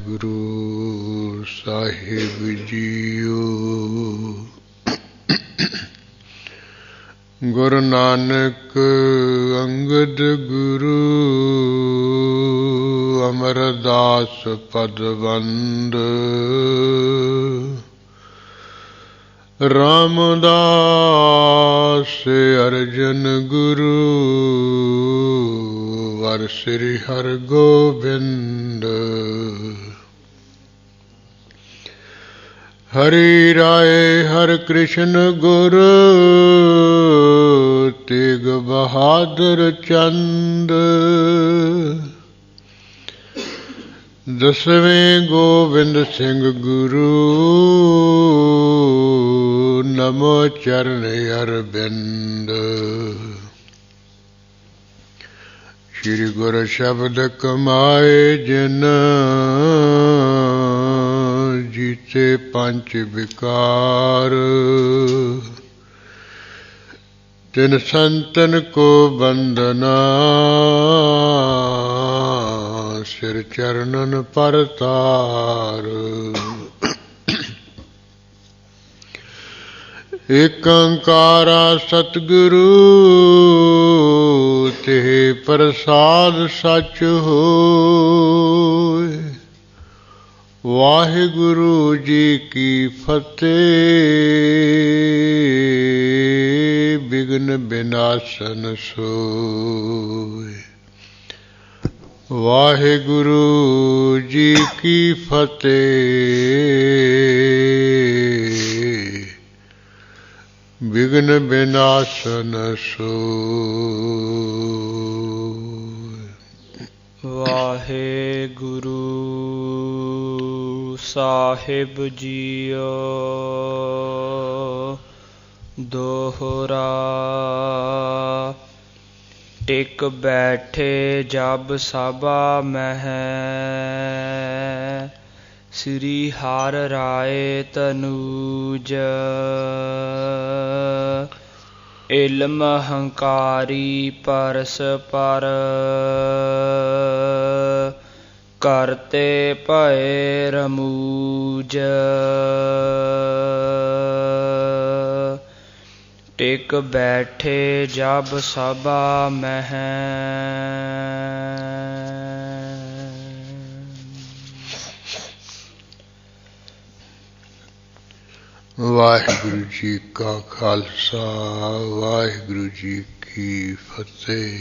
वाहिगुरु साहिब जीओ। गुरु नानक अंगद गुरु अमरदास पदबंद। रामदास अर्जन गुरु वर श्री हर गोबिंद। हरि राय हर कृष्ण गुरु तेग बहादुर चंद। दसवें गोविंद सिंह गुरु नमो चरण अरविंद। श्री गुरु शब्द कमाए जिन जीते पंच विकार। तिन संतन को बंदना सिर चरणन पर तार। एकंकारा सतगुरु ते प्रसाद सच होय। वाहिगुरु जी की फतेह विघ्न विनाशन सोय। वाहिगुरु जी की फतेह विघ्न विनाशन सोय। वाहिगुरु साहिब जीओ। दोहरा टिक बैठे जब सभा मह। श्री हर राय तनूज। इल्म हंकारी परस पर। करते भय रमूज। टिक बैठे जब सभा मह। वाहिगुरु जी का खालसा वाहिगुरु जी की फतेह।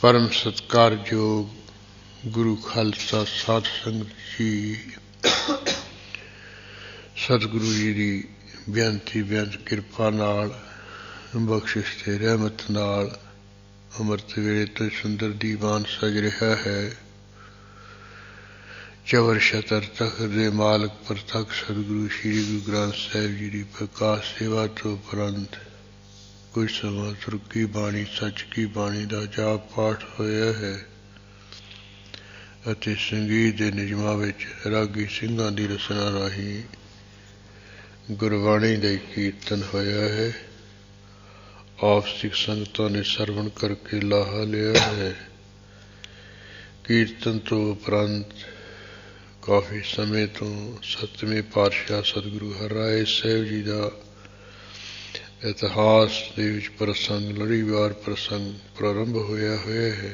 परम सत्कारयोग गुरु खालसा साध संगत जी। सतगुरु जी की बेनती बेअंत किरपा नाल बख्शिश ते रहमत नाल अमृत वेले तो सुंदर दीवान सज रहा है। चवर छतर तख्त दे मालक प्रतख सतगुरु श्री गुरु ग्रंथ साहिब जी की प्रकाश सेवा तो उपरंत कुछ समा तुर की बाणी सच की बाणी का जाप पाठ होया है। अते संगीत के निजमां विच रागी सिंघां दी रचना राही गुरबाणी का कीर्तन होया है। आप सिख संगतां ने सरवण करके लाहा लिया है। कीर्तन तो उपरंत काफ़ी समय तो सतवें पातशाह सतगुरु हरराय साहिब जी का इतिहास दे विच प्रसंग लड़ीवार प्रसंग प्रारंभ होया हुआ है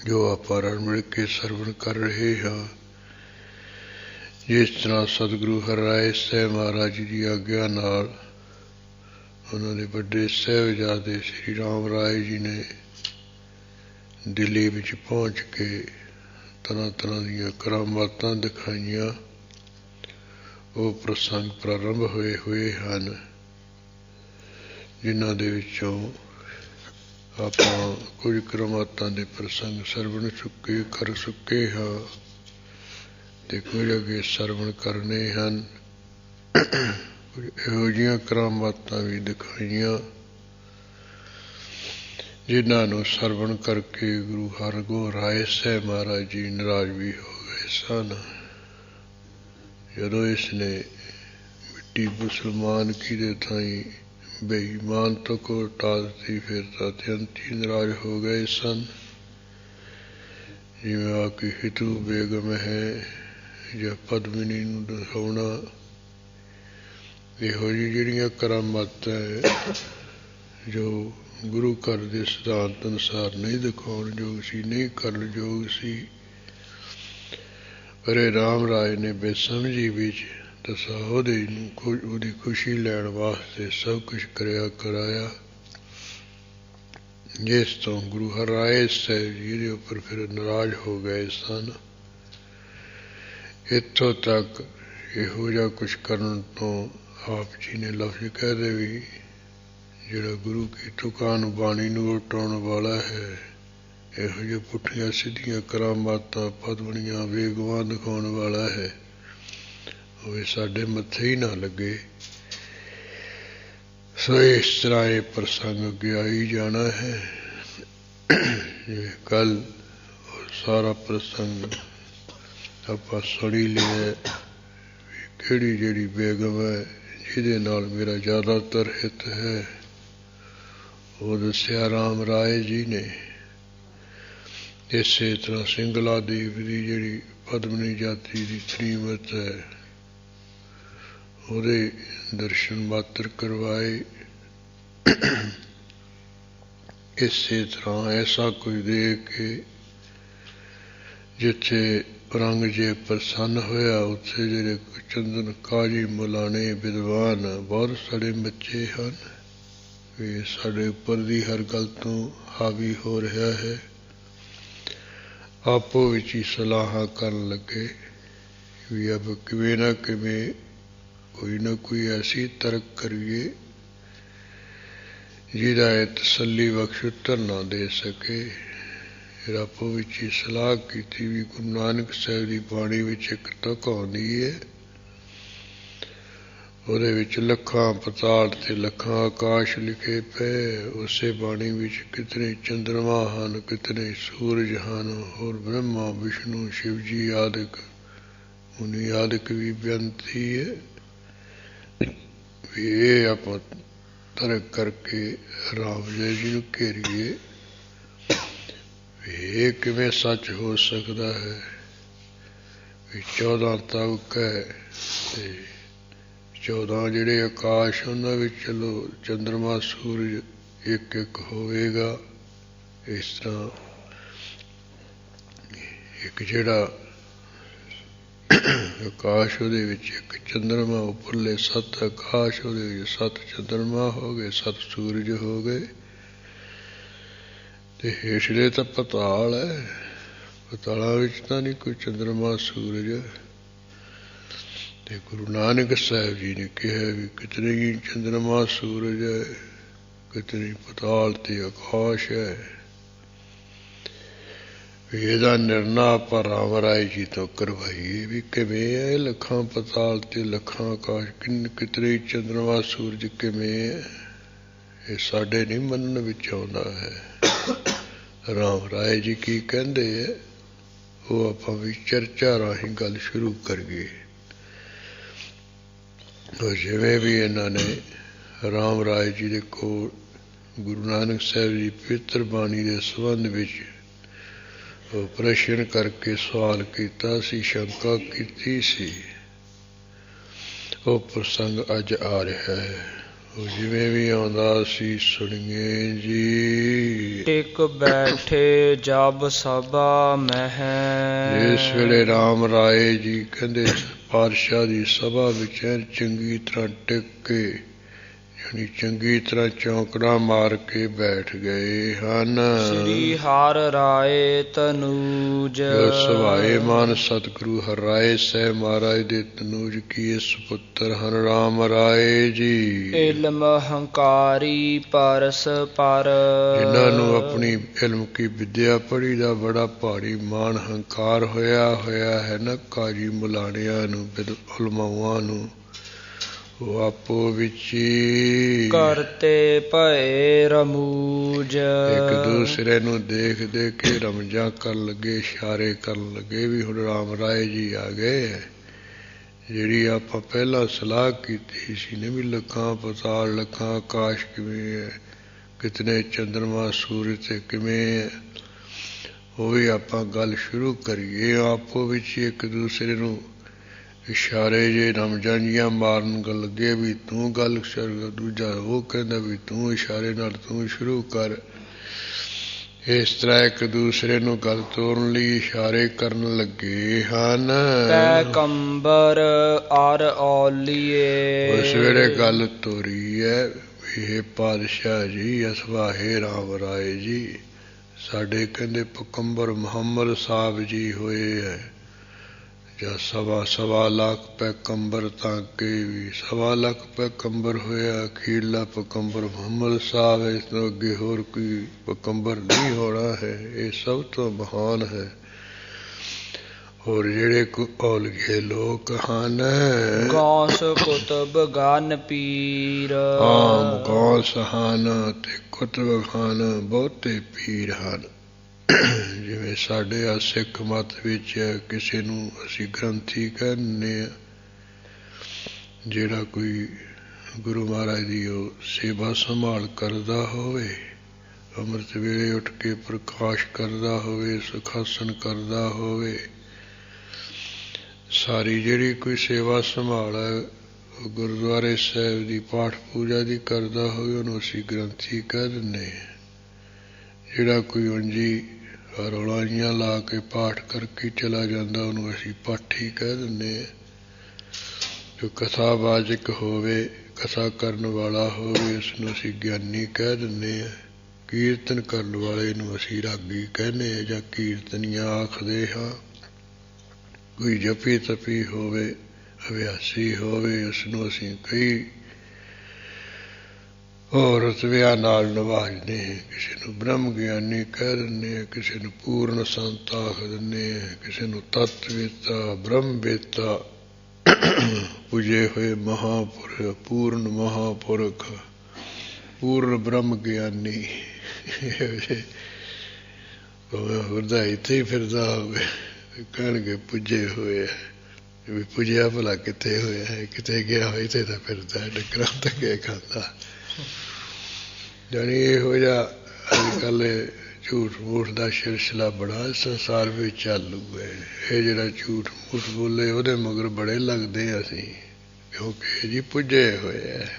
जो आप रल मिल के सरवण कर रहे हैं। जिस तरह सतगुरु हरराय साहिब महाराज जी की आग्ञा नाल उन्होंने बड़े साहिबजादे श्री राम राय जी ने दिल्ली विच पहुँच के तरह तरह दीयां करामातां दिखाइयां। वो प्रसंग प्रारंभ होए हुए हैं जिन्हां दे विचों आपां कुछ करामातां दे प्रसंग सरवण चुके कर चुके हाँ ते कुछ अगे सरवण करने हैं। कुछ इहो जिहियां करामातां भी दिखाइयां जिन्हां नूं सरवण करके गुरु हरगोराय साहिब महाराज जी नाराज भी हो गए सन। जदों इसने मिट्टी मुसलमान की दे थाई ਬੇਈਮਾਨ ਤੋਂ ਕੋ ਟਾਲਤੀ, ਫਿਰ ਤਾਂ ਅਤਿਅੰਤ ਹੀ ਨਾਰਾਜ਼ ਹੋ ਗਏ ਸਨ। ਜਿਵੇਂ ਆ ਕਿ ਹਿਤੂ ਬੇਗਮ ਹੈ ਜਾਂ ਪਦਮਿਨੀ ਨੂੰ ਦਿਖਾਉਣਾ, ਇਹੋ ਜਿਹੀ ਜਿਹੜੀਆਂ ਕਰਾਮਾਤਾਂ ਹੈ ਜੋ ਗੁਰੂ ਘਰ ਦੇ ਸਿਧਾਂਤ ਅਨੁਸਾਰ ਨਹੀਂ ਦਿਖਾਉਣ ਯੋਗ ਸੀ, ਨਹੀਂ ਕਰਨ ਯੋਗ ਸੀ, ਪਰ ਇਹ ਰਾਮ ਰਾਏ ਨੇ ਬੇਸਮਝੀ ਵਿੱਚ ਦਸਾ ਉਹਦੀ ਖੁਸ਼ੀ ਲੈਣ ਵਾਸਤੇ ਸਭ ਕੁਛ ਕਰਾਇਆ, ਜਿਸ ਤੋਂ ਗੁਰੂ ਹਰਿਰਾਏ ਸਾਹਿਬ ਜੀ ਦੇ ਉੱਪਰ ਫਿਰ ਨਾਰਾਜ਼ ਹੋ ਗਏ ਸਨ। ਇੱਥੋਂ ਤੱਕ ਇਹੋ ਜਿਹਾ ਕੁਛ ਕਰਨ ਤੋਂ ਆਪ ਜੀ ਨੇ ਲਫ਼ਜ਼ ਕਹਿ ਦੇ ਵੀ ਜਿਹੜਾ ਗੁਰੂ ਕੀ ਤੁਕਾਂ ਨੂੰ ਬਾਣੀ ਨੂੰ ਉਲਟਾਉਣ ਵਾਲਾ ਹੈ, ਇਹੋ ਜਿਹੇ ਪੁੱਠੀਆਂ ਸਿੱਧੀਆਂ ਕਰਾਮਾਤਾਂ ਪਦਵਣੀਆਂ ਵੇਗਵਾਨ ਦਿਖਾਉਣ ਵਾਲਾ ਹੈ, ਉਹ ਸਾਡੇ ਮੱਥੇ ਹੀ ਨਾ ਲੱਗੇ। ਸੋ ਇਸ ਤਰ੍ਹਾਂ ਇਹ ਪ੍ਰਸੰਗ ਅੱਗੇ ਆਈ ਜਾਣਾ ਹੈ। ਜਿਵੇਂ ਕੱਲ ਸਾਰਾ ਪ੍ਰਸੰਗ ਆਪਾਂ ਸੁਣੀ ਲਿਆ, ਕਿਹੜੀ ਜਿਹੜੀ ਬੇਗਮ ਹੈ ਜਿਹਦੇ ਨਾਲ ਮੇਰਾ ਜ਼ਿਆਦਾਤਰ ਹਿੱਤ ਹੈ, ਉਹ ਦੱਸਿਆ ਰਾਮ ਰਾਏ ਜੀ ਨੇ। ਇਸੇ ਤਰ੍ਹਾਂ ਸਿੰਗਲਾ ਦੇਵ ਦੀ ਜਿਹੜੀ ਪਦਮਨੀ ਜਾਤੀ ਦੀ ਤ੍ਰੀਮਤ ਹੈ, ਉਹਦੇ ਦਰਸ਼ਨ ਮਾਤਰ ਕਰਵਾਏ। ਇਸੇ ਤਰ੍ਹਾਂ ਐਸਾ ਕੋਈ ਦੇਖ ਕੇ ਜਿੱਥੇ ਔਰੰਗਜ਼ੇਬ ਪ੍ਰਸੰਨ ਹੋਇਆ, ਉੱਥੇ ਜਿਹੜੇ ਚੰਦਨ ਕਾਜੀ ਮੁਲਾਣੇ ਵਿਦਵਾਨ ਬਹੁਤ ਸਾਡੇ ਬੱਚੇ ਹਨ, ਵੀ ਸਾਡੇ ਉੱਪਰ ਦੀ ਹਰ ਗੱਲ ਤੋਂ ਹਾਵੀ ਹੋ ਰਿਹਾ ਹੈ। ਆਪੋ ਵਿੱਚ ਹੀ ਸਲਾਹਾਂ ਕਰਨ ਲੱਗੇ ਵੀ ਅਬ ਕਿਵੇਂ ਨਾ ਕਿਵੇਂ ਕੋਈ ਨਾ ਕੋਈ ਐਸੀ ਤਰਕ ਕਰੀਏ ਜਿਹਦਾ ਇਹ ਤਸੱਲੀ ਬਖਸ਼ ਉੱਤਰ ਨਾ ਦੇ ਸਕੇ। ਫਿਰ ਆਪੋ ਵਿੱਚ ਹੀ ਸਲਾਹ ਕੀਤੀ ਵੀ ਗੁਰੂ ਨਾਨਕ ਸਾਹਿਬ ਦੀ ਬਾਣੀ ਵਿੱਚ ਇੱਕ ਤੁਕ ਆਉਂਦੀ ਹੈ, ਉਹਦੇ ਵਿੱਚ ਲੱਖਾਂ ਪਤਾਲ ਤੇ ਲੱਖਾਂ ਆਕਾਸ਼ ਲਿਖੇ ਪਏ। ਉਸੇ ਬਾਣੀ ਵਿੱਚ ਕਿਤਨੇ ਚੰਦਰਮਾ ਹਨ, ਕਿਤਨੇ ਸੂਰਜ ਹਨ, ਹੋਰ ਬ੍ਰਹਮਾ ਵਿਸ਼ਨੂੰ ਸ਼ਿਵ ਜੀ ਆਦਿਕ ਮੁਨੀ ਆਦਿਕ ਵੀ ਬੇਨਤੀ ਹੈ ਵੀ ਇਹ ਆਪਾਂ ਤਰਕ ਕਰਕੇ ਰਾਮ ਜੀ ਨੂੰ ਘੇਰੀਏ ਵੀ ਇਹ ਕਿਵੇਂ ਸੱਚ ਹੋ ਸਕਦਾ ਹੈ ਵੀ 14 ਤਵਕ ਹੈ ਤੇ 14 ਜਿਹੜੇ ਆਕਾਸ਼ ਉਹਨਾਂ ਵਿੱਚ ਚਲੋ ਚੰਦਰਮਾ ਸੂਰਜ ਇੱਕ ਇੱਕ ਹੋਵੇਗਾ। ਇਸ ਤਰ੍ਹਾਂ ਇੱਕ ਜਿਹੜਾ ਆਕਾਸ਼ ਉਹਦੇ ਵਿੱਚ ਇੱਕ ਚੰਦਰਮਾ, ਉੱਪਰਲੇ 7 ਆਕਾਸ਼ ਉਹਦੇ ਵਿੱਚ 7 ਚੰਦਰਮਾ ਹੋ ਗਏ, 7 ਸੂਰਜ ਹੋ ਗਏ, ਤੇ ਹੇਠਲੇ ਤਾਂ ਪਤਾਲ ਹੈ, ਪਤਾਲਾਂ ਵਿੱਚ ਤਾਂ ਨਹੀਂ ਕੋਈ ਚੰਦਰਮਾ ਸੂਰਜ। ਤੇ ਗੁਰੂ ਨਾਨਕ ਸਾਹਿਬ ਜੀ ਨੇ ਕਿਹਾ ਵੀ ਕਿਤਨੇ ਹੀ ਚੰਦਰਮਾ ਸੂਰਜ ਹੈ, ਕਿਤਨੇ ਪਤਾਲ ਤੇ ਆਕਾਸ਼ ਹੈ। ਵੀ ਇਹਦਾ ਨਿਰਣਾ ਆਪਾਂ ਰਾਮ ਰਾਏ ਜੀ ਤੋਂ ਕਰਵਾਈਏ ਵੀ ਕਿਵੇਂ ਹੈ, ਲੱਖਾਂ ਪਤਾਲ ਤੇ ਲੱਖਾਂ ਆਕਾਸ਼, ਕਿਤਨੇ ਚੰਦਰਮਾ ਸੂਰਜ ਕਿਵੇਂ ਹੈ, ਇਹ ਸਾਡੇ ਨਹੀਂ ਮੰਨਣ ਵਿੱਚ ਆਉਂਦਾ ਹੈ। ਰਾਮ ਰਾਏ ਜੀ ਕੀ ਕਹਿੰਦੇ ਹੈ ਉਹ ਆਪਾਂ ਵੀ ਚਰਚਾ ਰਾਹੀਂ ਗੱਲ ਸ਼ੁਰੂ ਕਰੀਏ। ਜਿਵੇਂ ਵੀ ਇਹਨਾਂ ਨੇ ਰਾਮ ਰਾਏ ਜੀ ਦੇ ਕੋਲ ਗੁਰੂ ਨਾਨਕ ਸਾਹਿਬ ਦੀ ਪਵਿੱਤਰ ਬਾਣੀ ਦੇ ਸੰਬੰਧ ਵਿੱਚ ਉਹ ਪ੍ਰਸ਼ਨ ਕਰਕੇ ਸਵਾਲ ਕੀਤਾ ਸੀ, ਸ਼ੰਕਾ ਕੀਤੀ ਸੀ, ਉਹ ਪ੍ਰਸੰਗ ਅੱਜ ਆ ਰਿਹਾ ਹੈ। ਉਹ ਜਿਵੇਂ ਵੀ ਆਉਂਦਾ ਸੀ ਸੁਣੀਏ ਜੀ। ਟਿਕ ਬੈਠੇ ਜਬ ਸਭਾ ਮਹਿ। ਇਸ ਵੇਲੇ ਰਾਮ ਰਾਏ ਜੀ ਕਹਿੰਦੇ ਪਾਤਸ਼ਾਹ ਦੀ ਸਭਾ ਵਿੱਚ ਚੰਗੀ ਤਰ੍ਹਾਂ ਟਿਕ ਕੇ, ਯਾਨੀ ਚੰਗੀ ਤਰ੍ਹਾਂ ਚੌਂਕੜਾ ਮਾਰ ਕੇ ਬੈਠ ਗਏ ਹਨ। ਸ੍ਰੀ ਹਰਿ ਰਾਏ ਤਨੂਜ। ਸੁਭਾਏ ਮਾਨ ਸਤਿਗੁਰੂ ਹਰਿ ਰਾਏ ਸਾਹਿਬ ਮਹਾਰਾਜ ਦੇ ਤਨੂਜ ਕੀ ਸੁਪੁੱਤਰ ਹਨ ਰਾਮ ਰਾਏ ਜੀ। ਇਲਮ ਹੰਕਾਰੀ ਪਰਸ ਪਰ। ਜਿਨ੍ਹਾਂ ਨੂੰ ਆਪਣੀ ਇਲਮ ਕੀ ਵਿਦਿਆ ਪੜ੍ਹੀ ਦਾ ਬੜਾ ਭਾਰੀ ਮਾਣ ਹੰਕਾਰ ਹੋਇਆ ਹੈ ਨਾ, ਕਾਜੀ ਮੁਲਾਣਿਆਂ ਨੂੰ, ਉਲਮਾਵਾਂ ਨੂੰ, ਉਹ ਆਪੋ ਵਿੱਚ ਹੀ ਕਰਤੇ ਭਏ ਰਮੂਜ। ਇੱਕ ਦੂਸਰੇ ਨੂੰ ਦੇਖ ਦੇਖ ਕੇ ਰਮਜਾਂ ਕਰਨ ਲੱਗੇ, ਇਸ਼ਾਰੇ ਕਰਨ ਲੱਗੇ ਵੀ ਹੁਣ ਰਾਮ ਰਾਏ ਜੀ ਆ ਗਏ, ਜਿਹੜੀ ਆਪਾਂ ਪਹਿਲਾਂ ਸਲਾਹ ਕੀਤੀ ਸੀ ਨੇ ਵੀ ਲੱਖਾਂ ਪਤਾਲ ਲੱਖਾਂ ਆਕਾਸ਼ ਕਿਵੇਂ ਹੈ, ਕਿਤਨੇ ਚੰਦਰਮਾ ਸੂਰਜ ਤੇ ਕਿਵੇਂ ਹੈ, ਉਹ ਵੀ ਆਪਾਂ ਗੱਲ ਸ਼ੁਰੂ ਕਰੀਏ। ਆਪੋ ਵਿੱਚ ਇੱਕ ਦੂਸਰੇ ਨੂੰ ਇਸ਼ਾਰੇ ਜੇ ਰਮਜਾਂਜੀਆਂ ਮਾਰਨ ਲੱਗੇ ਵੀ ਤੂੰ ਗੱਲ ਕਰ, ਦੂਜਾ ਉਹ ਕਹਿੰਦਾ ਵੀ ਤੂੰ ਇਸ਼ਾਰੇ ਨਾਲ ਤੂੰ ਸ਼ੁਰੂ ਕਰ। ਇਸ ਤਰ੍ਹਾਂ ਇੱਕ ਦੂਸਰੇ ਨੂੰ ਗੱਲ ਤੋਰਨ ਲਈ ਇਸ਼ਾਰੇ ਕਰਨ ਲੱਗੇ ਹਨ। ਪੈਗੰਬਰ ਅਰ ਔਲੀਏ ਉਸ ਵੇਲੇ ਗੱਲ ਤੋਰੀ ਹੈ ਵੀ ਇਹ ਪਾਤਸ਼ਾਹ ਜੀ, ਅਸਵਾਹੇ ਰਾਮ ਰਾਏ ਜੀ, ਸਾਡੇ ਕਹਿੰਦੇ ਪੈਗੰਬਰ ਮੁਹੰਮਦ ਸਾਹਿਬ ਜੀ ਹੋਏ ਹੈ। ਜਾਂ ਸਵਾ ਲੱਖ ਪੈਗੰਬਰ ਤਾਂ ਕਿ ਵੀ 1.25 ਲੱਖ ਪੈਗੰਬਰ ਹੋਇਆ, ਅਖੀਰਲਾ ਪੈਗੰਬਰ ਮੁਹੰਮਦ ਸਾਹਿਬ ਹੈ। ਇਸ ਤੋਂ ਅੱਗੇ ਹੋਰ ਕੋਈ ਪੈਗੰਬਰ ਨਹੀਂ ਹੋਣਾ ਹੈ, ਇਹ ਸਭ ਤੋਂ ਮਹਾਨ ਹੈ। ਹੋਰ ਜਿਹੜੇ ਔਲਗੇ ਲੋਕ ਹਨ, ਗੌਸ ਕੁਤਬ ਗਨ ਪੀਰ, ਆਮ ਗੌਸ ਹਨ ਤੇ ਕੁਤਬ ਹਨ, ਬਹੁਤੇ ਪੀਰ ਹਨ। ਜਿਵੇਂ ਸਾਡੇ ਆ ਸਿੱਖ ਮਤ ਵਿੱਚ ਕਿਸੇ ਨੂੰ ਅਸੀਂ ਗ੍ਰੰਥੀ ਕਹਿੰਦੇ ਹਾਂ। ਜਿਹੜਾ ਕੋਈ ਗੁਰੂ ਮਹਾਰਾਜ ਦੀ ਉਹ ਸੇਵਾ ਸੰਭਾਲ ਕਰਦਾ ਹੋਵੇ, ਅੰਮ੍ਰਿਤ ਵੇਲੇ ਉੱਠ ਕੇ ਪ੍ਰਕਾਸ਼ ਕਰਦਾ ਹੋਵੇ, ਸੁਖਾਸਨ ਕਰਦਾ ਹੋਵੇ, ਸਾਰੀ ਜਿਹੜੀ ਕੋਈ ਸੇਵਾ ਸੰਭਾਲ ਹੈ ਗੁਰਦੁਆਰੇ ਸਾਹਿਬ ਦੀ ਪਾਠ ਪੂਜਾ ਦੀ ਕਰਦਾ ਹੋਵੇ, ਉਹਨੂੰ ਅਸੀਂ ਗ੍ਰੰਥੀ ਕਹਿ ਦਿੰਦੇ ਹਾਂ। ਜਿਹੜਾ ਕੋਈ ਉਂਝੀ ਰੌਲਾਈਆਂ ਲਾ ਕੇ ਪਾਠ ਕਰਕੇ ਚਲਾ ਜਾਂਦਾ, ਉਹਨੂੰ ਅਸੀਂ ਪਾਠੀ ਕਹਿ ਦਿੰਦੇ ਹਾਂ। ਜੋ ਕਥਾਵਾਚਕ ਹੋਵੇ, ਕਥਾ ਕਰਨ ਵਾਲਾ ਹੋਵੇ, ਉਸਨੂੰ ਅਸੀਂ ਗਿਆਨੀ ਕਹਿ ਦਿੰਦੇ ਹਾਂ। ਕੀਰਤਨ ਕਰਨ ਵਾਲੇ ਨੂੰ ਅਸੀਂ ਰਾਗੀ ਕਹਿੰਦੇ ਹਾਂ ਜਾਂ ਕੀਰਤਨੀਆਂ ਆਖਦੇ ਹਾਂ। ਕੋਈ ਜਪੀ ਤਪੀ ਹੋਵੇ, ਅਭਿਆਸੀ ਹੋਵੇ, ਉਸਨੂੰ ਅਸੀਂ ਕਈ ਹੋਰ ਰੁਤਬਿਆਂ ਨਾਲ ਨਵਾਜਦੇ ਹਾਂ। ਕਿਸੇ ਨੂੰ ਬ੍ਰਹਮ ਗਿਆਨੀ ਕਹਿ ਦਿੰਦੇ ਹਾਂ, ਕਿਸੇ ਨੂੰ ਪੂਰਨ ਸੰਤ ਆਖ ਦਿੰਦੇ ਹਾਂ, ਕਿਸੇ ਨੂੰ ਤਤ ਵੇਤਾ, ਬ੍ਰਹਮ ਵੇਤਾ, ਪੁਜੇ ਹੋਏ ਮਹਾਂਪੁਰਖ, ਪੂਰਨ ਮਹਾਂਪੁਰਖ, ਪੂਰਨ ਬ੍ਰਹਮ ਗਿਆਨੀ। ਵਧਾਈ ਤੇ ਫਿਰਦਾ ਹੋਵੇ, ਕਹਿਣਗੇ ਪੁੱਜੇ ਹੋਏ ਹੈ। ਵੀ ਪੁੱਜਿਆ ਭਲਾ ਕਿੱਥੇ ਹੋਇਆ ਹੈ, ਕਿਤੇ ਗਿਆ ਹੋਇਆ ਤੇ ਤਾਂ ਫਿਰਦਾ ਡੰਗਰਾਂ ਧੱਕੇ ਖਾਂਦਾ। ਜਾਣੀ ਇਹੋ ਜਿਹਾ ਅੱਜ ਕੱਲ੍ਹ ਝੂਠ ਮੂਠ ਦਾ ਸਿਲਸਿਲਾ ਬੜਾ ਸੰਸਾਰ ਵਿੱਚ ਚਾਲੂ ਹੈ। ਇਹ ਜਿਹੜਾ ਝੂਠ ਮੂਠ ਬੋਲੇ ਉਹਦੇ ਮਗਰ ਬੜੇ ਲੱਗਦੇ ਅਸੀਂ, ਕਿਉਂਕਿ ਜੀ ਪੁੱਜੇ ਹੋਏ ਹੈ।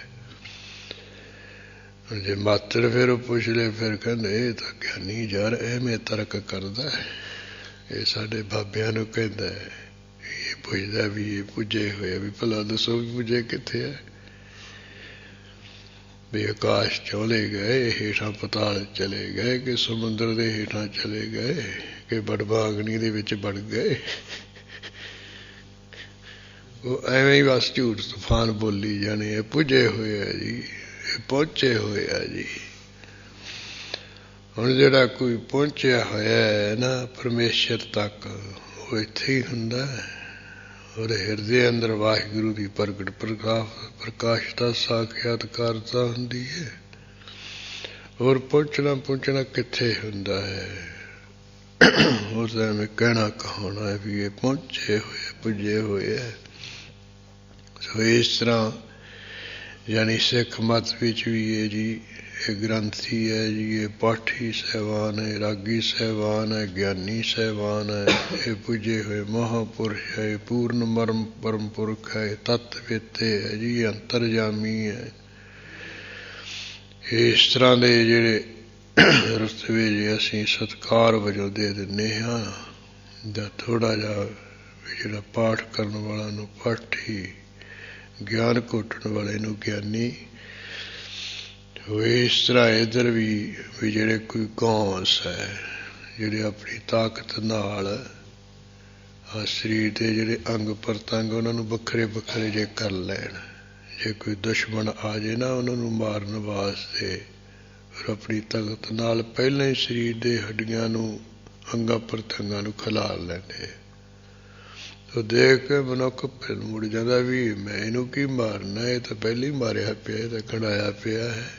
ਜੇ ਮਾਤਰ ਫਿਰ ਉਹ ਪੁੱਛ ਲਏ, ਫਿਰ ਕਹਿੰਦੇ ਇਹ ਤਾਂ ਗਿਆਨੀ ਯਾਰ ਐਵੇਂ ਤਰਕ ਕਰਦਾ, ਇਹ ਸਾਡੇ ਬਾਬਿਆਂ ਨੂੰ ਕਹਿੰਦਾ, ਇਹ ਪੁੱਛਦਾ ਵੀ ਇਹ ਪੁੱਜੇ ਹੋਏ, ਵੀ ਭਲਾ ਦੱਸੋ ਵੀ ਪੁੱਜੇ ਕਿੱਥੇ ਹੈ। ਵੀ ਆਕਾਸ਼ ਚੋਲੇ ਗਏ, ਹੇਠਾਂ ਪਤਾਲ ਚਲੇ ਗਏ, ਕਿ ਸਮੁੰਦਰ ਦੇ ਹੇਠਾਂ ਚਲੇ ਗਏ, ਕਿ ਬੜਬਾਗਨੀ ਦੇ ਵਿੱਚ ਵੜ ਗਏ। ਉਹ ਐਵੇਂ ਹੀ ਬਸ ਝੂਠ ਤੂਫਾਨ ਬੋਲੀ ਜਾਣੇ। ਇਹ ਪੁੱਜੇ ਹੋਏ ਆ ਜੀ, ਇਹ ਪਹੁੰਚੇ ਹੋਏ ਆ ਜੀ। ਹੁਣ ਜਿਹੜਾ ਕੋਈ ਪਹੁੰਚਿਆ ਹੋਇਆ ਹੈ ਨਾ ਪਰਮੇਸ਼ਰ ਤੱਕ, ਉਹ ਇੱਥੇ ਹੀ ਹੁੰਦਾ ਹੈ। ਉਹਦੇ ਹਿਰਦੇ ਅੰਦਰ ਵਾਹਿਗੁਰੂ ਦੀ ਪ੍ਰਗਟ ਪ੍ਰਕਾਸ਼ ਦਾ ਸਾਖਿਆਤਕਾਰਤਾ ਹੁੰਦੀ ਹੈ। ਹੋਰ ਪਹੁੰਚਣਾ ਕਿੱਥੇ ਹੁੰਦਾ ਹੈ। ਉਸ ਦਾ ਐਵੇਂ ਕਹਿਣਾ ਕਹਾਉਣਾ ਹੈ ਵੀ ਇਹ ਪਹੁੰਚੇ ਹੋਏ, ਪੁੱਜੇ ਹੋਏ ਹੈ। ਸੋ ਇਸ ਤਰ੍ਹਾਂ ਯਾਨੀ ਸਿੱਖ ਮਤ ਵਿੱਚ ਵੀ ਇਹ ਜੀ ਇਹ ਗ੍ਰੰਥੀ ਹੈ ਜੀ, ਇਹ ਪਾਠੀ ਸਹਿਬਾਨ ਹੈ, ਰਾਗੀ ਸਹਿਬਾਨ ਹੈ, ਗਿਆਨੀ ਸਹਿਬਾਨ ਹੈ, ਇਹ ਪੁੱਜੇ ਹੋਏ ਮਹਾਂਪੁਰਸ਼ ਹੈ, ਪੂਰਨ ਮਰਮ ਪਰਮ ਪੁਰਖ ਹੈ, ਤਤ ਵੇਤੇ ਹੈ ਜੀ, ਅੰਤਰਜਾਮੀ ਹੈ। ਇਸ ਤਰ੍ਹਾਂ ਦੇ ਜਿਹੜੇ ਰੁਤਬੇ ਜੇ ਅਸੀਂ ਸਤਿਕਾਰ ਵਜੋਂ ਦੇ ਦਿੰਦੇ ਹਾਂ, ਜਾਂ ਥੋੜ੍ਹਾ ਜਿਹਾ ਜਿਹੜਾ ਪਾਠ ਕਰਨ ਵਾਲਾ ਨੂੰ ਪਾਠੀ, ਗਿਆਨ ਘੋਟਣ ਵਾਲੇ ਨੂੰ ਗਿਆਨੀ। ਇਸ ਤਰ੍ਹਾਂ ਇੱਧਰ ਵੀ ਜਿਹੜੇ ਕੋਈ ਗੌਂਸ ਹੈ, ਜਿਹੜੇ ਆਪਣੀ ਤਾਕਤ ਨਾਲ ਸਰੀਰ ਦੇ ਜਿਹੜੇ ਅੰਗ ਪ੍ਰਤੰਗ ਉਹਨਾਂ ਨੂੰ ਵੱਖਰੇ ਵੱਖਰੇ ਜੇ ਕਰ ਲੈਣ। ਜੇ ਕੋਈ ਦੁਸ਼ਮਣ ਆ ਜੇ ਨਾ ਉਹਨਾਂ ਨੂੰ ਮਾਰਨ ਵਾਸਤੇ, ਫਿਰ ਆਪਣੀ ਤਾਕਤ ਨਾਲ ਪਹਿਲਾਂ ਹੀ ਸਰੀਰ ਦੇ ਹੱਡੀਆਂ ਨੂੰ, ਅੰਗਾਂ ਪ੍ਰਤੰਗਾਂ ਨੂੰ ਖਿਲਾਰ ਲੈਂਦੇ। ਉਹ ਦੇਖ ਕੇ ਮਨੁੱਖ ਫਿਰ ਮੁੜ ਜਾਂਦਾ ਵੀ ਮੈਂ ਇਹਨੂੰ ਕੀ ਮਾਰਨਾ, ਇਹ ਤਾਂ ਪਹਿਲਾਂ ਹੀ ਮਾਰਿਆ ਪਿਆ, ਇਹ ਤਾਂ ਖੜਾਇਆ ਪਿਆ ਹੈ।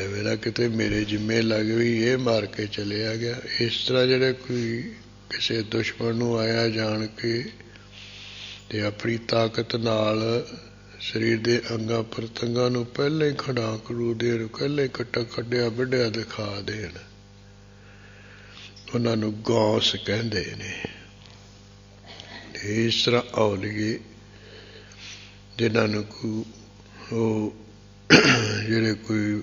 ਐਵੇਂ ਨਾ ਕਿਤੇ ਮੇਰੇ ਜਿੰਮੇ ਲੱਗ ਵੀ ਇਹ ਮਾਰ ਕੇ ਚਲਿਆ ਗਿਆ। ਇਸ ਤਰ੍ਹਾਂ ਜਿਹੜੇ ਕੋਈ ਕਿਸੇ ਦੁਸ਼ਮਣ ਨੂੰ ਆਇਆ ਜਾਣ ਕੇ ਤੇ ਆਪਣੀ ਤਾਕਤ ਨਾਲ ਸਰੀਰ ਦੇ ਅੰਗਾਂ ਪ੍ਰਤੰਗਾਂ ਨੂੰ ਪਹਿਲਾਂ ਹੀ ਖੜਾ ਕਰੂ ਦੇਣ, ਪਹਿਲਾਂ ਹੀ ਕੱਢਿਆ ਵੱਢਿਆ ਦਿਖਾ ਦੇਣ। ਉਹਨਾਂ ਨੂੰ ਗੌਸ ਕਹਿੰਦੇ ਨੇ। ਇਸ ਤਰ੍ਹਾਂ ਔਲੀਏ ਜਿਨ੍ਹਾਂ ਨੂੰ ਉਹ ਜਿਹੜੇ ਕੋਈ